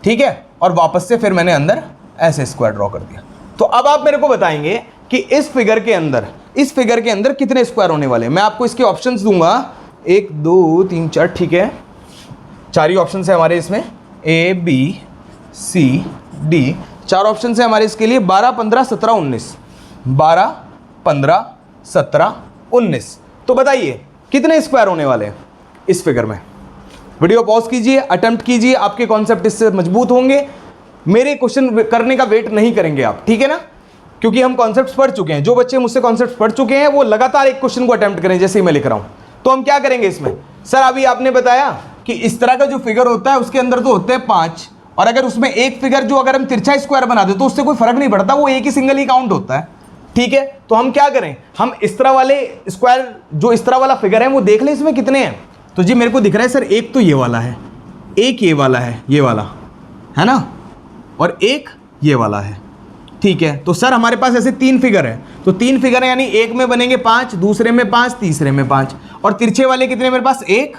ठीक है, और वापस से फिर मैंने अंदर ऐसे स्क्वायर ड्रॉ कर दिया। तो अब आप मेरे को बताएंगे कि इस फिगर के अंदर कितने स्क्वायर होने वाले हैं। मैं आपको इसके ऑप्शंस दूंगा, 1 2 3 4, ठीक है, 4 ही ऑप्शन है हमारे इसमें, A B C D, 4 option है हमारे इसके लिए, 12 15 17 19, 12 15 17 19। तो बताइए कितने स्क्वायर होने वाले हैं इस फिगर में, वीडियो पॉज कीजिए, अटेम्प्ट कीजिए, आपके कॉन्सेप्ट इससे मजबूत होंगे। मेरे क्वेश्चन करने का वेट नहीं करेंगे आप, ठीक है ना, क्योंकि हम कॉन्सेप्ट्स पढ़ चुके हैं। जो बच्चे मुझसे कॉन्सेप्ट्स पढ़ चुके हैं वो लगातार एक क्वेश्चन को अटेम्प्ट करें, जैसे ही मैं लिख रहा हूं। तो हम क्या करेंगे इसमें, सर अभी आपने बताया कि इस तरह का जो फिगर होता है उसके अंदर तो होते हैं 5, और अगर उसमें एक फिगर जो अगर हम तिरछा स्क्वायर बना दे तो उससे कोई फर्क नहीं पड़ता, वो एक ही सिंगल ही काउंट होता है, ठीक है। तो हम क्या करें, हम इस तरह वाले स्क्वायर, जो इस तरह वाला फिगर है वो देख लें इसमें कितने हैं। तो जी मेरे को दिख रहा है सर एक तो ये वाला है, एक ये वाला है, ये वाला है ना, और एक ये वाला है, ठीक है। तो सर हमारे पास ऐसे 3 फिगर है, तो 3 फिगर है यानी एक में बनेंगे 5, दूसरे में 5, तीसरे में 5, और तिरछे वाले कितने मेरे पास 1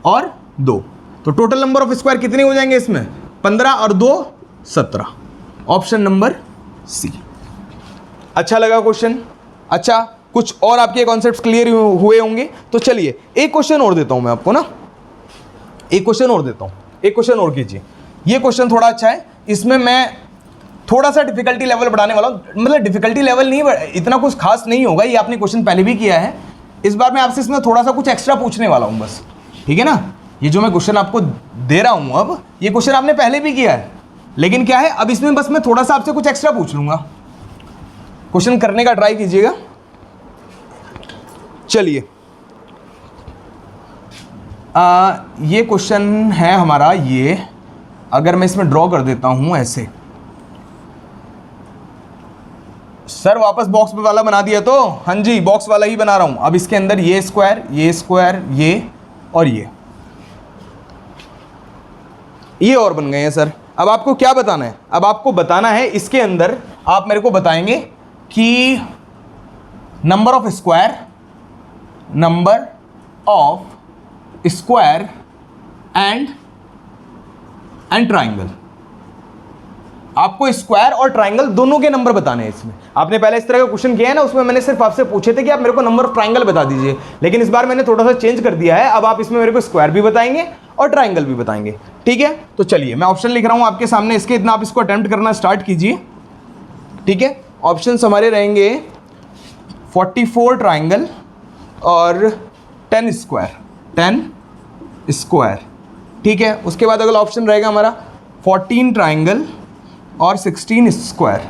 और 2। तो टोटल नंबर ऑफ स्क्वायर कितने हो जाएंगे इसमें, 15 और 2 17। Option number C. अच्छा लगा क्वेश्चन? अच्छा, कुछ और आपके कॉन्सेप्ट्स क्लियर हुए होंगे। तो चलिए एक क्वेश्चन और देता हूं मैं आपको ना, एक क्वेश्चन और देता हूं, एक क्वेश्चन और कीजिए। ये क्वेश्चन थोड़ा अच्छा है, इसमें मैं थोड़ा सा डिफिकल्टी लेवल बढ़ाने वाला हूँ, मतलब डिफिकल्टी लेवल नहीं, इतना कुछ खास नहीं होगा, ये आपने क्वेश्चन पहले भी किया है। इस बार मैं आपसे इसमें थोड़ा सा कुछ एक्स्ट्रा पूछने वाला हूँ बस, ठीक है ना। ये जो मैं क्वेश्चन आपको दे रहा हूँ अब, ये क्वेश्चन आपने पहले भी किया है, लेकिन क्या है अब इसमें बस मैं थोड़ा सा आपसे कुछ एक्स्ट्रा पूछ लूँगा। क्वेश्चन करने का ट्राई कीजिएगा। चलिए ये क्वेश्चन है हमारा, ये अगर मैं इसमें ड्रॉ कर देता हूं ऐसे, सर वापस बॉक्स वाला बना दिया तो, हाँ जी बॉक्स वाला ही बना रहा हूं। अब इसके अंदर ये स्क्वायर, ये स्क्वायर, ये और ये और बन गए हैं सर। अब आपको क्या बताना है, अब आपको बताना है इसके अंदर आप मेरे को बताएंगे कि number of square, number of square and triangle. आपको स्क्वायर और ट्राइंगल दोनों के नंबर बताने हैं इसमें। आपने पहले इस तरह का क्वेश्चन किया है ना, उसमें मैंने सिर्फ आपसे पूछे थे कि आप मेरे को नंबर ऑफ ट्राइंगल बता दीजिए, लेकिन इस बार मैंने थोड़ा सा चेंज कर दिया है। अब आप इसमें मेरे को स्क्वायर भी बताएंगे और ट्राइंगल भी बताएंगे, ठीक है। तो चलिए मैं ऑप्शन लिख रहा हूं आपके सामने, इसके इतना आप इसको अटेम्प्ट करना स्टार्ट कीजिए, ठीक है। ऑप्शन हमारे रहेंगे 44 ट्राइंगल और 10 स्क्वायर, ठीक है। उसके बाद अगला ऑप्शन रहेगा हमारा 14 ट्राइंगल और 16 स्क्वायर।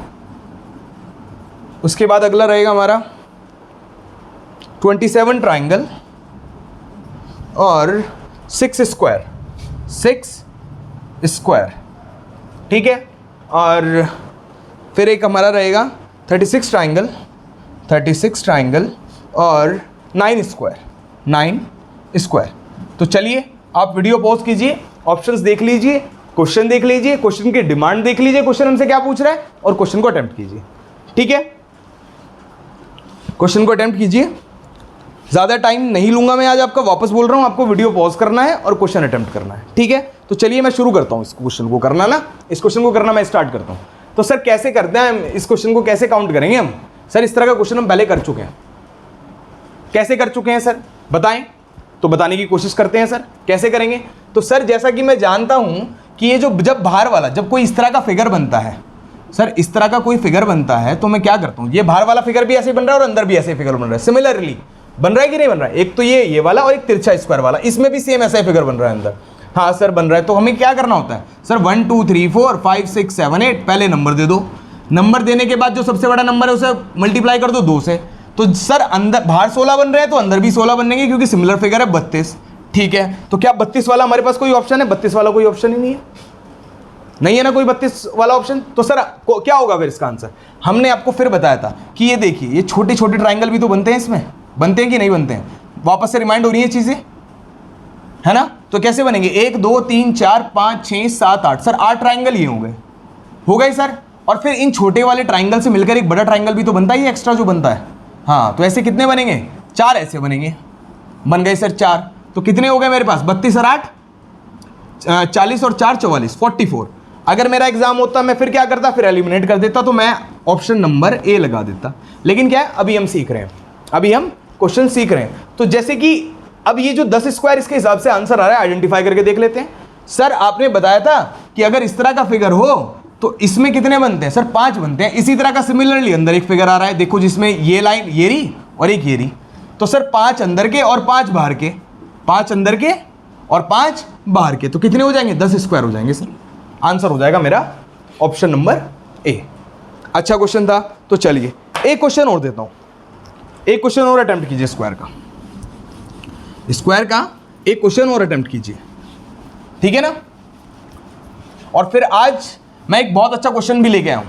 उसके बाद अगला रहेगा हमारा 27 ट्राइंगल और 6 स्क्वायर, ठीक है। और फिर एक हमारा रहेगा 36 ट्राइंगल और 9 स्क्वायर। तो चलिए आप वीडियो पॉज कीजिए, ऑप्शंस देख लीजिए, क्वेश्चन देख लीजिए, क्वेश्चन की डिमांड देख लीजिए, क्वेश्चन हमसे क्या पूछ रहा है, और क्वेश्चन को अटेम्प्ट कीजिए, ठीक है। क्वेश्चन को अटेम्प्ट कीजिए, ज़्यादा टाइम नहीं लूंगा मैं आज आपका, वापस बोल रहा हूं, आपको वीडियो पॉज करना है और क्वेश्चन अटेम्प्ट करना है, ठीक है। तो चलिए मैं शुरू करता हूं इस क्वेश्चन को करना ना, इस क्वेश्चन को करना मैं स्टार्ट करता हूं। तो सर कैसे करते हैं इस क्वेश्चन को, कैसे काउंट करेंगे हम? सर इस तरह का क्वेश्चन हम पहले कर चुके हैं। कैसे कर चुके हैं सर बताएं, तो बताने की कोशिश करते हैं सर कैसे करेंगे। तो सर जैसा कि मैं जानता हूं कि ये जो जब बाहर वाला, जब कोई इस तरह का फिगर बनता है, सर इस तरह का कोई फिगर बनता है, तो मैं क्या करता हूं, ये बाहर वाला फिगर भी ऐसे बन रहा है और अंदर भी ऐसे फिगर बन रहा है, सिमिलरली बन रहा है कि नहीं बन रहा है। एक तो ये वाला और एक तिरछा स्क्वायर वाला, इसमें भी सेम ऐसा फिगर बन रहा है अंदर। हाँ सर बन रहा है। तो हमें क्या करना होता है सर, 1 2 3 4 5 6 7 8 पहले नंबर दे दो, नंबर देने के बाद जो सबसे बड़ा नंबर है उसे मल्टीप्लाई कर दो 2 से। तो सर अंदर बाहर 16 बन रहे हैं तो अंदर भी 16 बनेंगे, क्योंकि सिमिलर फिगर है 32, ठीक है। तो क्या 32 वाला हमारे पास कोई ऑप्शन है? 32 वाला कोई ऑप्शन ही नहीं है, नहीं है ना कोई 32 वाला ऑप्शन। तो सर क्या होगा फिर इसका आंसर? हमने आपको फिर बताया था कि ये देखिए ये छोटे छोटे ट्राइंगल भी तो बनते हैं, इसमें बनते हैं कि नहीं बनते हैं? वापस से रिमाइंड हो रही है चीजें, है ना। तो कैसे बनेंगे, 1 2 3 4 5 6 7 8, सर 8 ट्राइंगल ये हो गए सर। और फिर इन छोटे वाले ट्राइंगल से मिलकर एक बड़ा ट्राइंगल भी तो बनता है, ये एक्स्ट्रा जो बनता है। हाँ तो ऐसे कितने बनेंगे? 4 ऐसे बनेंगे, बन गए सर 4। तो कितने हो गए मेरे पास? 32 और 8 40 और 4 44 44। अगर मेरा एग्जाम होता मैं फिर क्या करता, फिर एलिमिनेट कर देता, तो मैं ऑप्शन नंबर ए लगा देता। लेकिन क्या है, अभी हम सीख रहे हैं, अभी हम क्वेश्चन सीख रहे हैं। तो जैसे कि अब ये जो 10 स्क्वायर इसके हिसाब से आंसर आ रहा है, आइडेंटिफाई करके देख लेते हैं। सर आपने बताया था कि अगर इस तरह का फिगर हो तो इसमें कितने बनते हैं? सर 5 बनते हैं। इसी तरह का सिमिलरली अंदर एक फिगर आ रहा है, देखो जिसमें ये लाइन ये रही और एक ये रही। तो सर 5 अंदर के और 5 बाहर के, 5 अंदर के और 5 बाहर के, तो कितने हो जाएंगे? 10 स्क्वायर हो जाएंगे सर। आंसर हो जाएगा मेरा ऑप्शन नंबर ए। अच्छा क्वेश्चन था, तो चलिए एक क्वेश्चन और देता हूं, एक क्वेश्चन और अटेम्प्ट कीजिए स्क्वायर का एक क्वेश्चन और अटेम्प्ट कीजिए, ठीक है ना। और फिर आज मैं एक बहुत अच्छा क्वेश्चन भी लेके आया हूं,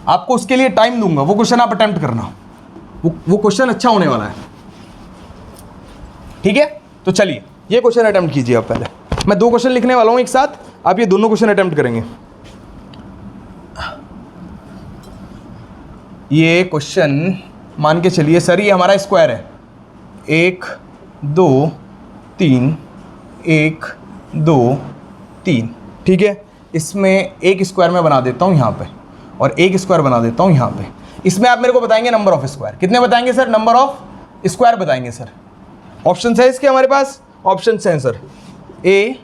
आपको उसके लिए टाइम दूंगा, वो क्वेश्चन आप अटेम्प्ट करना, वो क्वेश्चन अच्छा होने वाला है, ठीक है। तो चलिए ये क्वेश्चन अटेम्प्ट कीजिए आप पहले। मैं 2 क्वेश्चन लिखने वाला हूं एक साथ, आप ये दोनों क्वेश्चन अटेम्प्ट करेंगे। ये क्वेश्चन मान के चलिए सर ये हमारा स्क्वायर है, 1 2 3 1 2 3, ठीक है। इसमें एक स्क्वायर में बना देता हूँ यहाँ पे, और एक स्क्वायर बना देता हूँ यहाँ पे। इसमें आप मेरे को बताएंगे नंबर ऑफ स्क्वायर, कितने बताएंगे सर? नंबर ऑफ स्क्वायर बताएंगे सर। ऑप्शन है इसके हमारे पास, ऑप्शन हैं sir A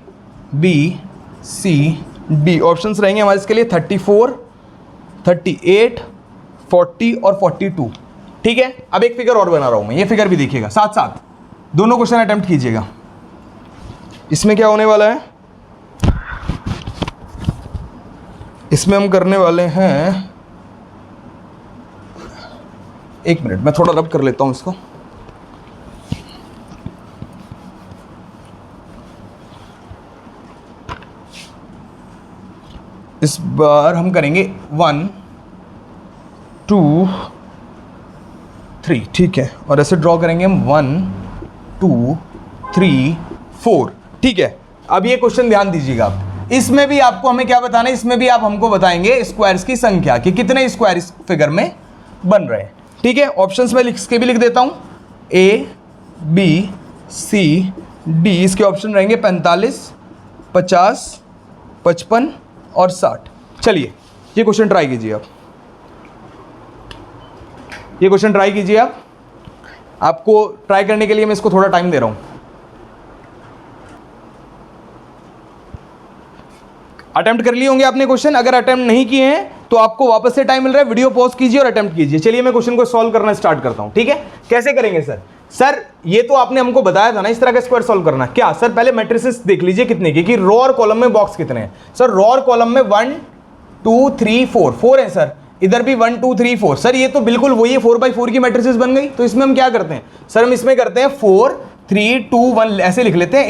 B C D. Option रहेंगे हमारे इसके लिए 34 38 40 और 42, ठीक है। अब एक फिगर और बना रहा हूँ मैं, ये फिगर भी देखिएगा साथ साथ, दोनों क्वेश्चन अटेम्प्ट कीजिएगा। इसमें क्या होने वाला है? इसमें हम करने वाले हैं, एक मिनट मैं थोड़ा रब कर लेता हूं इसको। इस बार हम करेंगे 1 2 3, ठीक है। और ऐसे ड्रॉ करेंगे हम 1 2 3 4, ठीक है। अब ये क्वेश्चन ध्यान दीजिएगा आप, इसमें भी आपको हमें क्या बताना है? इसमें भी आप हमको बताएंगे स्क्वायर्स की संख्या, कि कितने स्क्वायर इस फिगर में बन रहे हैं, ठीक है। ऑप्शंस में लिख के भी लिख देता हूं, ए बी सी डी। इसके ऑप्शन रहेंगे 45 50 55 और 60। चलिए ये क्वेश्चन ट्राई कीजिए आप, ये क्वेश्चन ट्राई कीजिए आप। आपको ट्राई करने के लिए मैं इसको थोड़ा टाइम दे रहा हूं। अटेम्प्ट कर लिए होंगे आपने क्वेश्चन, अगर अटेम्प्ट नहीं किए हैं तो आपको वापस से टाइम मिल रहा है, वीडियो पॉज कीजिए और अटेम्प्ट कीजिए। चलिए मैं क्वेश्चन को सॉल्व करना स्टार्ट करता हूं, ठीक है। कैसे करेंगे सर? सर ये तो आपने हमको बताया था ना इस तरह का स्क्वायर सॉल्व करना। क्या सर? पहले मैट्रिसेस देख लीजिए कितने की, कि रो और कॉलम में बॉक्स कितने हैं। सर रो और कॉलम में 1 2 3 4 है सर, इधर भी 1 2 3 4। सर ये तो बिल्कुल वही है, 4x4 की मैट्रिसेस बन गई। तो इसमें हम क्या करते हैं सर? हम इसमें करते हैं 4 3 2 1 ऐसे लिख लेते हैं।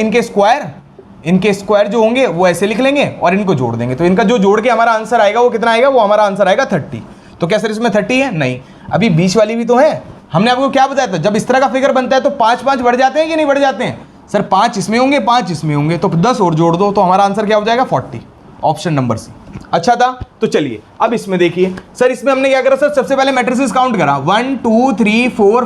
इनके स्क्वायर जो होंगे वो ऐसे लिख लेंगे और इनको जोड़ देंगे। तो इनका जो जोड़ के हमारा आंसर आएगा वो कितना आएगा? वो हमारा आंसर आएगा 30। तो क्या सर इसमें 30 है? नहीं, अभी बीच वाली भी तो है। हमने आपको क्या बताया था? जब इस तरह का फिगर बनता है तो 5 5 बढ़ जाते हैं कि नहीं बढ़ जाते हैं? सर 5 इसमें होंगे 5 इसमें होंगे, तो 10 और जोड़ दो तो हमारा आंसर क्या हो जाएगा? 40। ऑप्शन नंबर सी अच्छा था। तो चलिए अब इसमें देखिए सर, इसमें हमने क्या करा सर? सबसे पहले मैट्रिसेस काउंट करा, 1 2 3 4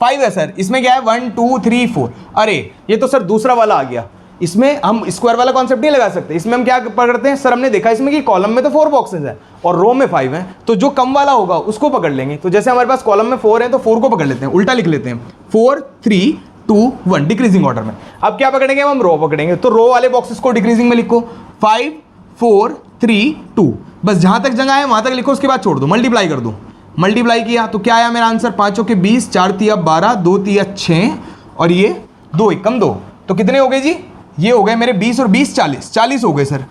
5 है सर। इसमें क्या है? 1 2 3 4। अरे ये तो सर दूसरा वाला आ गया। इसमें हम स्क्वायर वाला कॉन्सेप्ट नहीं लगा सकते। इसमें हम क्या पकड़ते हैं सर? हमने देखा इसमें कि कॉलम में तो 4 बॉक्सेस है और रो में 5 है, तो जो कम वाला होगा उसको पकड़ लेंगे। तो जैसे हमारे पास कॉलम में 4 है तो 4 को पकड़ लेते हैं, उल्टा लिख लेते हैं 4 3 2 1 डिक्रीजिंग ऑर्डर में। अब क्या पकड़ेंगे? हम रो पकड़ेंगे, तो रो वाले बॉक्सेस को डिक्रीजिंग में लिखो, 5 4 3 2, बस जहां तक जगह है वहां तक लिखो, उसके बाद छोड़ दो, मल्टीप्लाई कर दो। मल्टीप्लाई किया तो क्या आया मेरा आंसर? 5 के 20, 4 तिया 12, 2 तिया 6 और ये 2 एकम 2, तो कितने हो गए जी? ये हो गए मेरे 20 और 20 40 हो गए सर।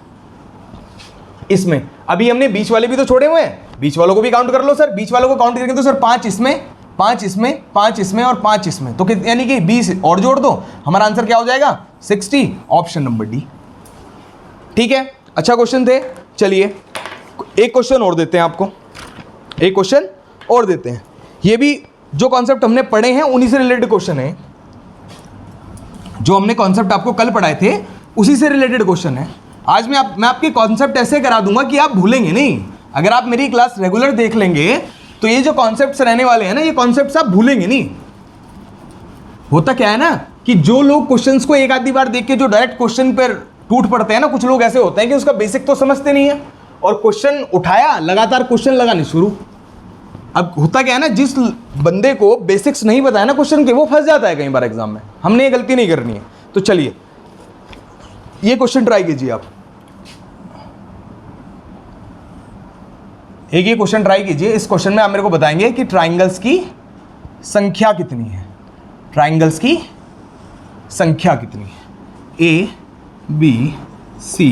इसमें अभी हमने बीच वाले भी तो छोड़े हुए हैं, बीच वालों को भी काउंट कर लो सर। बीच वालों को काउंट करेंगे तो सर 5 इसमें 5 इसमें 5 इसमें और 5 इसमें, तो यानी कि 20 और जोड़ दो, हमारा आंसर क्या हो जाएगा? 60। ऑप्शन नंबर डी, ठीक है। अच्छा क्वेश्चन थे। चलिए एक क्वेश्चन और देते हैं आपको, एक क्वेश्चन और देते हैं। ये भी जो कॉन्सेप्ट हमने पढ़े हैं उन्हीं से रिलेटेड क्वेश्चन है। जो हमने कॉन्सेप्ट आपको कल पढ़ाए थे उसी से रिलेटेड क्वेश्चन है। आज मैं आपके कॉन्सेप्ट ऐसे करा दूंगा कि आप भूलेंगे नहीं। अगर आप मेरी क्लास रेगुलर देख लेंगे तो ये जो कॉन्सेप्ट्स रहने वाले हैं ना, ये कॉन्सेप्ट्स आप भूलेंगे नहीं। होता क्या है ना कि जो लोग क्वेश्चंस को एक आधी बार देख के जो डायरेक्ट क्वेश्चन पर टूट पड़ते हैं ना, कुछ लोग ऐसे होते हैं कि उसका बेसिक तो समझते नहीं है और क्वेश्चन उठाया लगातार क्वेश्चन लगाने शुरू। अब होता क्या है ना, जिस बंदे को बेसिक्स नहीं बताया ना क्वेश्चन के, वो फंस जाता है कई बार एग्जाम में। हमने ये गलती नहीं करनी है। तो चलिए ये क्वेश्चन ट्राई कीजिए आप। एक ये क्वेश्चन ट्राई कीजिए। इस क्वेश्चन में आप मेरे को बताएंगे कि ट्राइंगल्स की संख्या कितनी है। ट्राइंगल्स की संख्या कितनी है, ए बी सी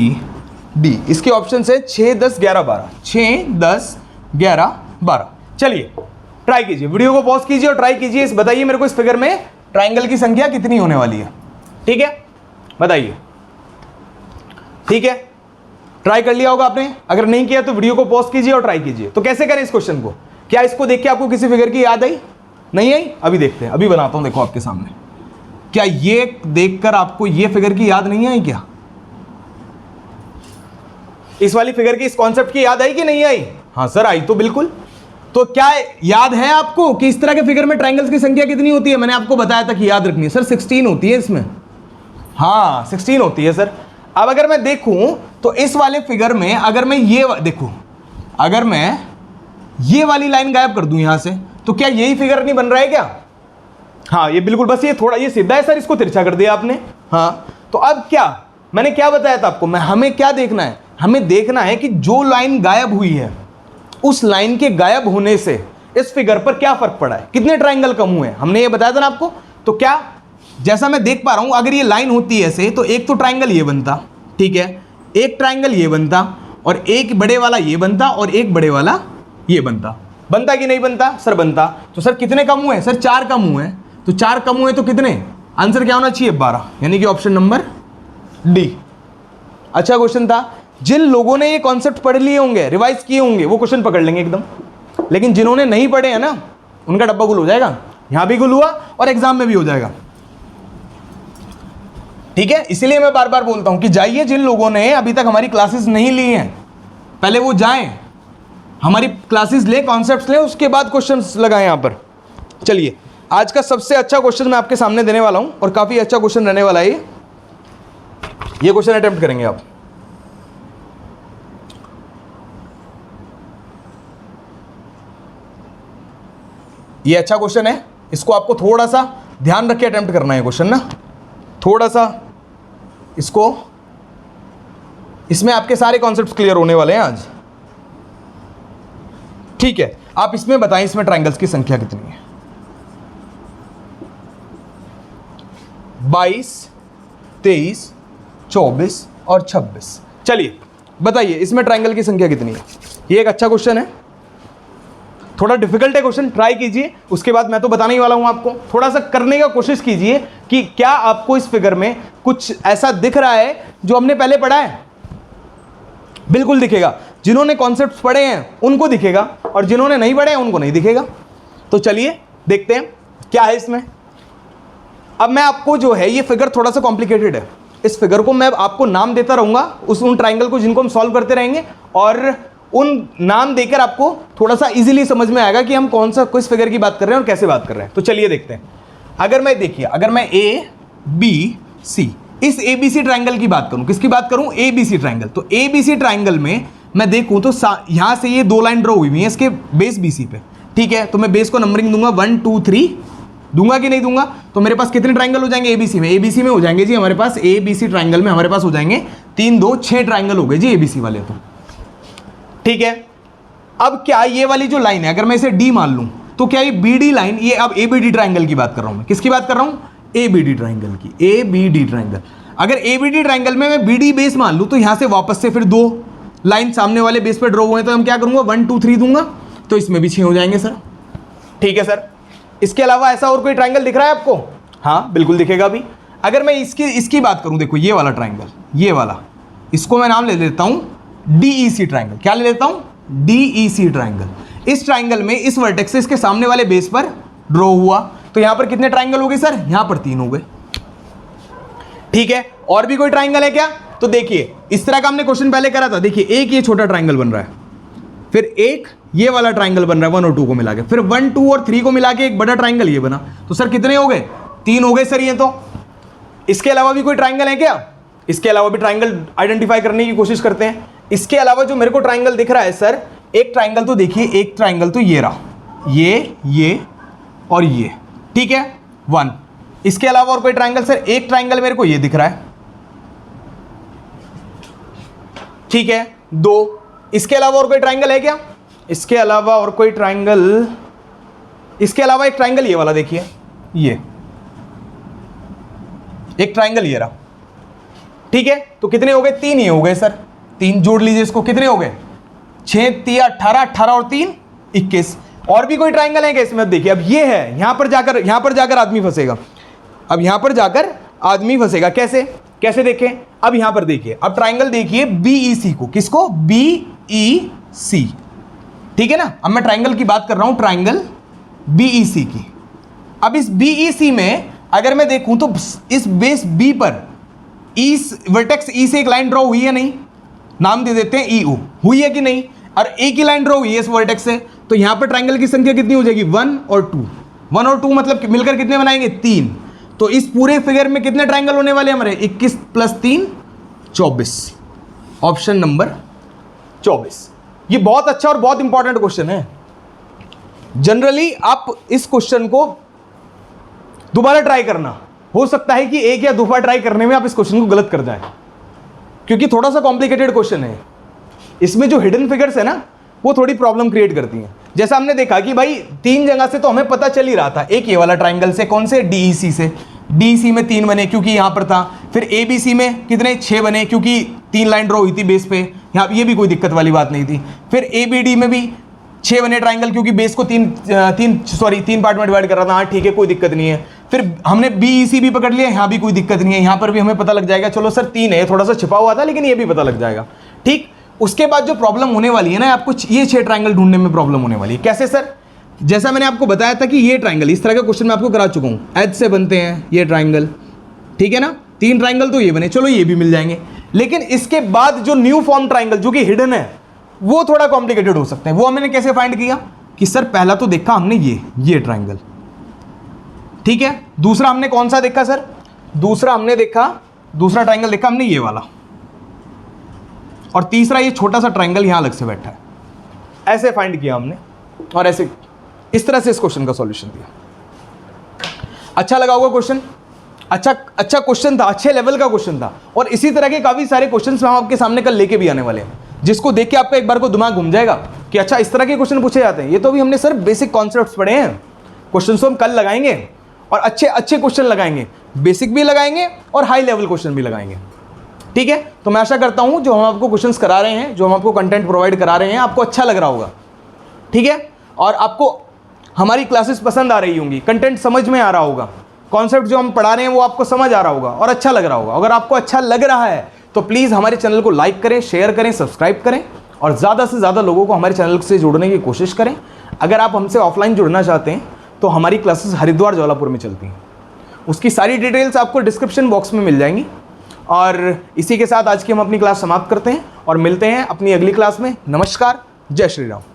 डी, इसके ऑप्शन है 6 10 11 12, 6 10 11 12। चलिए ट्राई कीजिए, वीडियो को पॉज कीजिए और ट्राई कीजिए, बताइए मेरे को इस फिगर में ट्राइंगल की संख्या कितनी होने वाली है। ठीक है, बताइए। ठीक है, ट्राई कर लिया होगा आपने, अगर नहीं किया तो वीडियो को पॉज कीजिए और ट्राई कीजिए। तो कैसे करें इस क्वेश्चन को? क्या इसको देख के आपको किसी फिगर की याद आई? नहीं आई? अभी देखते हैं, अभी बनाता हूं, देखो आपके सामने। क्या ये देखकर आपको ये फिगर की याद नहीं आई? क्या इस वाली फिगर की, इस कॉन्सेप्ट की याद आई कि नहीं आई? हाँ सर आई तो बिल्कुल। तो क्या याद है आपको कि इस तरह के फिगर में ट्राइंगल्स की संख्या कितनी होती है? मैंने आपको बताया था कि याद रखनी है सर, 16 होती है इसमें। हाँ 16 होती है सर। अब अगर मैं देखूं तो इस वाले फिगर में अगर मैं ये देखूं, अगर मैं ये वाली लाइन गायब कर दूं यहां से, तो क्या यही फिगर नहीं बन रहा है क्या? हाँ ये बिल्कुल, बस ये थोड़ा ये सीधा है सर, इसको तिरछा कर दिया आपने। हाँ तो अब क्या, मैंने क्या बताया था आपको, हमें क्या देखना है? हमें देखना है कि जो लाइन गायब हुई है उस लाइन के गायब होने से इस फिगर पर क्या फर्क पड़ा है, कितने ट्राइंगल कम हुए हैं, हमने ये बताया था ना आपको। तो क्या, जैसा मैं देख पा रहा हूं, अगर ये लाइन होती है ऐसे तो एक तो ट्राइंगल ये बनता, ठीक है, एक ट्राइंगल ये बनता और एक बड़े वाला ये बनता और एक बड़े वाला ये बनता। बनता कि नहीं बनता? सर बनता। तो सर कितने कम हुए? सर 4 कम हुए। तो 4 कम हुए तो कितने? आंसर क्या होना चाहिए? 12, यानी कि ऑप्शन नंबर डी। अच्छा क्वेश्चन था। जिन लोगों ने ये कॉन्सेप्ट पढ़ लिए होंगे, रिवाइज किए होंगे, वो क्वेश्चन पकड़ लेंगे एकदम, लेकिन जिन्होंने नहीं पढ़े हैं ना, उनका डब्बा गुल हो जाएगा। यहां भी गुल हुआ और एग्जाम में भी हो जाएगा। ठीक है, इसीलिए मैं बार बार बोलता हूं कि जाइए, जिन लोगों ने अभी तक हमारी क्लासेस नहीं ली हैं पहले वो जाएं, हमारी क्लासेस ले, कॉन्सेप्ट्स ले, उसके बाद क्वेश्चंस लगाएं यहां पर। चलिए आज का सबसे अच्छा क्वेश्चन मैं आपके सामने देने वाला हूं और काफी अच्छा क्वेश्चन रहने वाला है ये क्वेश्चन अटेम्प्ट करेंगे आप। ये अच्छा क्वेश्चन है, इसको आपको थोड़ा सा ध्यान रख के अटेम्प्ट करना है क्वेश्चन ना, थोड़ा सा इसको, इसमें आपके सारे कॉन्सेप्ट्स क्लियर होने वाले हैं आज। ठीक है, आप इसमें बताएं इसमें ट्राइंगल्स की संख्या कितनी है? 22, 23, 24 और 26। चलिए बताइए इसमें ट्राइंगल की संख्या कितनी है? ये एक अच्छा क्वेश्चन है, थोड़ा डिफिकल्ट है क्वेश्चन, ट्राई कीजिए, उसके बाद मैं तो बताने ही वाला हूं आपको। थोड़ा सा करने का कोशिश कीजिए कि क्या आपको इस फिगर में कुछ ऐसा दिख रहा है जो हमने पहले पढ़ा है। बिल्कुल दिखेगा, जिन्होंने कॉन्सेप्ट्स पढ़े हैं उनको दिखेगा और जिन्होंने नहीं पढ़े हैं उनको नहीं दिखेगा। तो चलिए देखते हैं क्या है इसमें। अब मैं आपको जो है, ये फिगर थोड़ा सा कॉम्प्लिकेटेड है, इस फिगर को मैं आपको नाम देता रहूंगा उन ट्राइंगल को जिनको हम सॉल्व करते रहेंगे, और उन नाम देकर आपको थोड़ा सा इजीली समझ में आएगा कि हम कौन सा किस फिगर की बात कर रहे हैं और कैसे बात कर रहे हैं। तो चलिए देखते हैं। अगर मैं देखिए, अगर मैं ए बी सी, इस ए बी सी ट्राइंगल की बात करूं, किसकी बात करूं? A B C triangle. तो ए बी सी ट्राइंगल में मैं देखूं तो यहां से ये 2 लाइन ड्रॉ हुई है इसके बेस बी सी पे, ठीक है। तो मैं बेस को नंबरिंग दूंगा 1 2 3, दूंगा कि नहीं दूंगा? तो मेरे पास कितने ट्राइंगल हो जाएंगे एबीसी में? एबीसी में हो जाएंगे जी हमारे पास, एबीसी ट्राइंगल में हमारे पास हो जाएंगे 3 2 6 ट्राइंगल हो गए जी एबीसी वाले। तो ठीक है, अब क्या ये वाली जो लाइन है, अगर मैं इसे डी मान लूं तो क्या ये बीडी लाइन, ये अब एबीडी ट्राइंगल की बात कर रहा हूं मैं, किसकी बात कर रहा हूं? एबीडी ट्राइंगल की, एबीडी ट्राइंगल। अगर एबीडी ट्राइंगल में मैं बीडी बेस मान लूं तो यहां से वापस से फिर 2 लाइन सामने वाले बेस पे ड्रॉ हुए हैं, तो हम क्या करूंगा 1 2 3 दूंगा, तो इसमें भी 6 हो जाएंगे सर। ठीक है सर, इसके अलावा ऐसा और कोई ट्राइंगल दिख रहा है आपको? हाँ बिल्कुल दिखेगा भी। अगर मैं इसकी बात करूं, देखो ये वाला ट्राइंगल, ये वाला, इसको मैं नाम ले लेता हूं डीईसी ट्राइंगल। क्या ले लेता हूं? DEC triangle. इस ट्राइंगल में इस वर्टेक्स से इसके सामने वाले बेस पर ड्रॉ हुआ, तो यहां पर कितने ट्राइंगल हो गए सर? यहां पर 3 हो गए। ठीक है, और भी कोई ट्राइंगल है क्या? तो देखिए इस तरह का हमने क्वेश्चन पहले करा था। देखिए एक ये छोटा ट्राइंगल बन रहा है, फिर एक ये वाला ट्राइंगल बन रहा है 1 और 2 को मिला के, फिर 1 2 और 3 को मिला के एक बड़ा ट्राइंगल ये बना। तो सर कितने हो गए? 3 हो गए सर ये। तो इसके अलावा भी कोई ट्राइंगल है क्या? इसके अलावा भी ट्राइंगल आइडेंटिफाई करने की कोशिश करते हैं। इसके अलावा जो मेरे को ट्राइंगल दिख रहा है सर, एक ट्राइंगल तो देखिए, एक ट्राइंगल तो ये रहा, ये और ये, ठीक है 1। इसके अलावा और कोई ट्राइंगल सर? एक ट्राइंगल मेरे को ये दिख रहा है, ठीक है 2। इसके अलावा और कोई ट्राइंगल है क्या? इसके अलावा और कोई ट्राइंगल, इसके अलावा एक ट्राइंगल ये वाला देखिए, ये एक ट्राइंगल ये रहा, ठीक है, तो कितने हो गए? 3 ही हो गए सर, 3 जोड़ लीजिए इसको, कितने हो गए? 6 3 18, 18 और 3 21। और भी कोई ट्राइंगल है क्या इसमें? देखिए अब ये है, यहां पर जाकर आदमी फंसेगा। अब यहां पर जाकर आदमी फंसेगा कैसे? कैसे देखें? अब यहां पर देखिए, अब ट्राइंगल देखिए BEC को, किसको? BEC, ठीक है ना। अब मैं ट्राइंगल की बात कर रहा हूं, ट्राइंगल BEC की। अब इस BEC में अगर मैं देखूं तो इस बेस B पर वर्टेक्स E से एक लाइन ड्रॉ हुई है नहीं? नाम दे देते हैं EO, हुई है कि नहीं? और एक ही लाइन ड्रॉ हुई है इस वर्टेक्स से, तो यहां पर ट्राइंगल की संख्या कितनी हो जाएगी? 1 और 2। 1 और 2 मतलब मिलकर कितने बनाएंगे? 3। तो इस पूरे फिगर में कितने ट्राइंगल होने वाले हमारे? 21 + 3 24। Option number 24। ये बहुत अच्छा और बहुत इंपॉर्टेंट क्वेश्चन है। जनरली आप इस क्वेश्चन को दोबारा ट्राई करना, हो सकता है कि एक या दो बार ट्राई करने में आप इस क्वेश्चन को गलत कर जाए, क्योंकि थोड़ा सा कॉम्प्लिकेटेड क्वेश्चन है। इसमें जो हिडन फिगर्स है ना, वो थोड़ी प्रॉब्लम क्रिएट करती हैं। जैसा हमने देखा कि भाई 3 जगह से तो हमें पता चल ही रहा था, एक ये वाला ट्राइंगल से, कौन से? DEC से। DEC में 3 बने क्योंकि यहां पर था। फिर ABC में कितने? 6 बने क्योंकि 3 लाइन ड्रॉ हुई थी बेस पे, यहाँ ये भी कोई दिक्कत वाली बात नहीं थी। फिर ABD में भी 6 बने ट्राइंगल क्योंकि बेस को 3 पार्ट में डिवाइड कर रहा था। हाँ ठीक है, कोई दिक्कत नहीं है। फिर हमने BEC भी पकड़ लिया, यहाँ भी कोई दिक्कत नहीं है, यहाँ पर भी हमें पता लग जाएगा। चलो सर 3 है, थोड़ा सा छिपा हुआ था लेकिन ये भी पता लग जाएगा, ठीक। उसके बाद जो प्रॉब्लम होने वाली है ना, आपको ये 6 ट्राइंगल ढूंढने में प्रॉब्लम होने वाली है। कैसे सर? जैसा मैंने आपको बताया था कि ये ट्राइंगल, इस तरह का क्वेश्चन मैं आपको करा चुका हूं, एज से बनते हैं ये ट्राइंगल, ठीक है ना। 3 ट्राइंगल तो ये बने, चलो ये भी मिल जाएंगे। लेकिन इसके बाद जो न्यू फॉर्म ट्राइंगल जो कि हिडन है, वो थोड़ा कॉम्प्लिकेटेड हो सकते हैं। वो हमने कैसे फाइंड किया कि सर पहला तो देखा हमने ये ट्राइंगल, ठीक है। दूसरा हमने कौन सा देखा सर? दूसरा ट्राइंगल देखा हमने ये वाला, और तीसरा ये छोटा सा ट्राइंगल यहां अलग से बैठा है। ऐसे फाइंड किया हमने, और ऐसे इस तरह से इस क्वेश्चन का सॉल्यूशन दिया। अच्छा लगा होगा क्वेश्चन? अच्छा क्वेश्चन था, अच्छे लेवल का क्वेश्चन था। और इसी तरह के काफी सारे क्वेश्चंस हम आपके सामने कल लेके भी आने वाले हैं, जिसको देख के आपका एक बार को दिमाग घूम जाएगा कि अच्छा इस तरह के क्वेश्चन पूछे जाते हैं। ये तो अभी हमने सर बेसिक कॉन्सेप्ट्स पढ़े हैं, क्वेश्चन तो हम कल लगाएंगे, और अच्छे क्वेश्चन लगाएंगे, बेसिक भी लगाएंगे और हाई लेवल क्वेश्चन भी लगाएंगे, ठीक है। तो मैं आशा करता हूं जो हम आपको क्वेश्चंस करा रहे हैं, जो हम आपको कंटेंट प्रोवाइड करा रहे हैं, आपको अच्छा लग रहा होगा, ठीक है। और आपको हमारी क्लासेस पसंद आ रही होंगी, कंटेंट समझ में आ रहा होगा, कॉन्सेप्ट जो हम पढ़ा रहे हैं वो आपको समझ आ रहा होगा और अच्छा लग रहा होगा। अगर आपको अच्छा लग रहा है तो प्लीज़ हमारे चैनल को लाइक करें, शेयर करें, सब्सक्राइब करें, और ज़्यादा से ज़्यादा लोगों को हमारे चैनल से जोड़ने की कोशिश करें। अगर आप हमसे ऑफलाइन जुड़ना चाहते हैं तो हमारी क्लासेस हरिद्वार जौलापुर में चलती हैं, उसकी सारी डिटेल्स आपको डिस्क्रिप्शन बॉक्स में मिल जाएंगी। और इसी के साथ आज की हम अपनी क्लास समाप्त करते हैं और मिलते हैं अपनी अगली क्लास में। नमस्कार, जय श्री राम।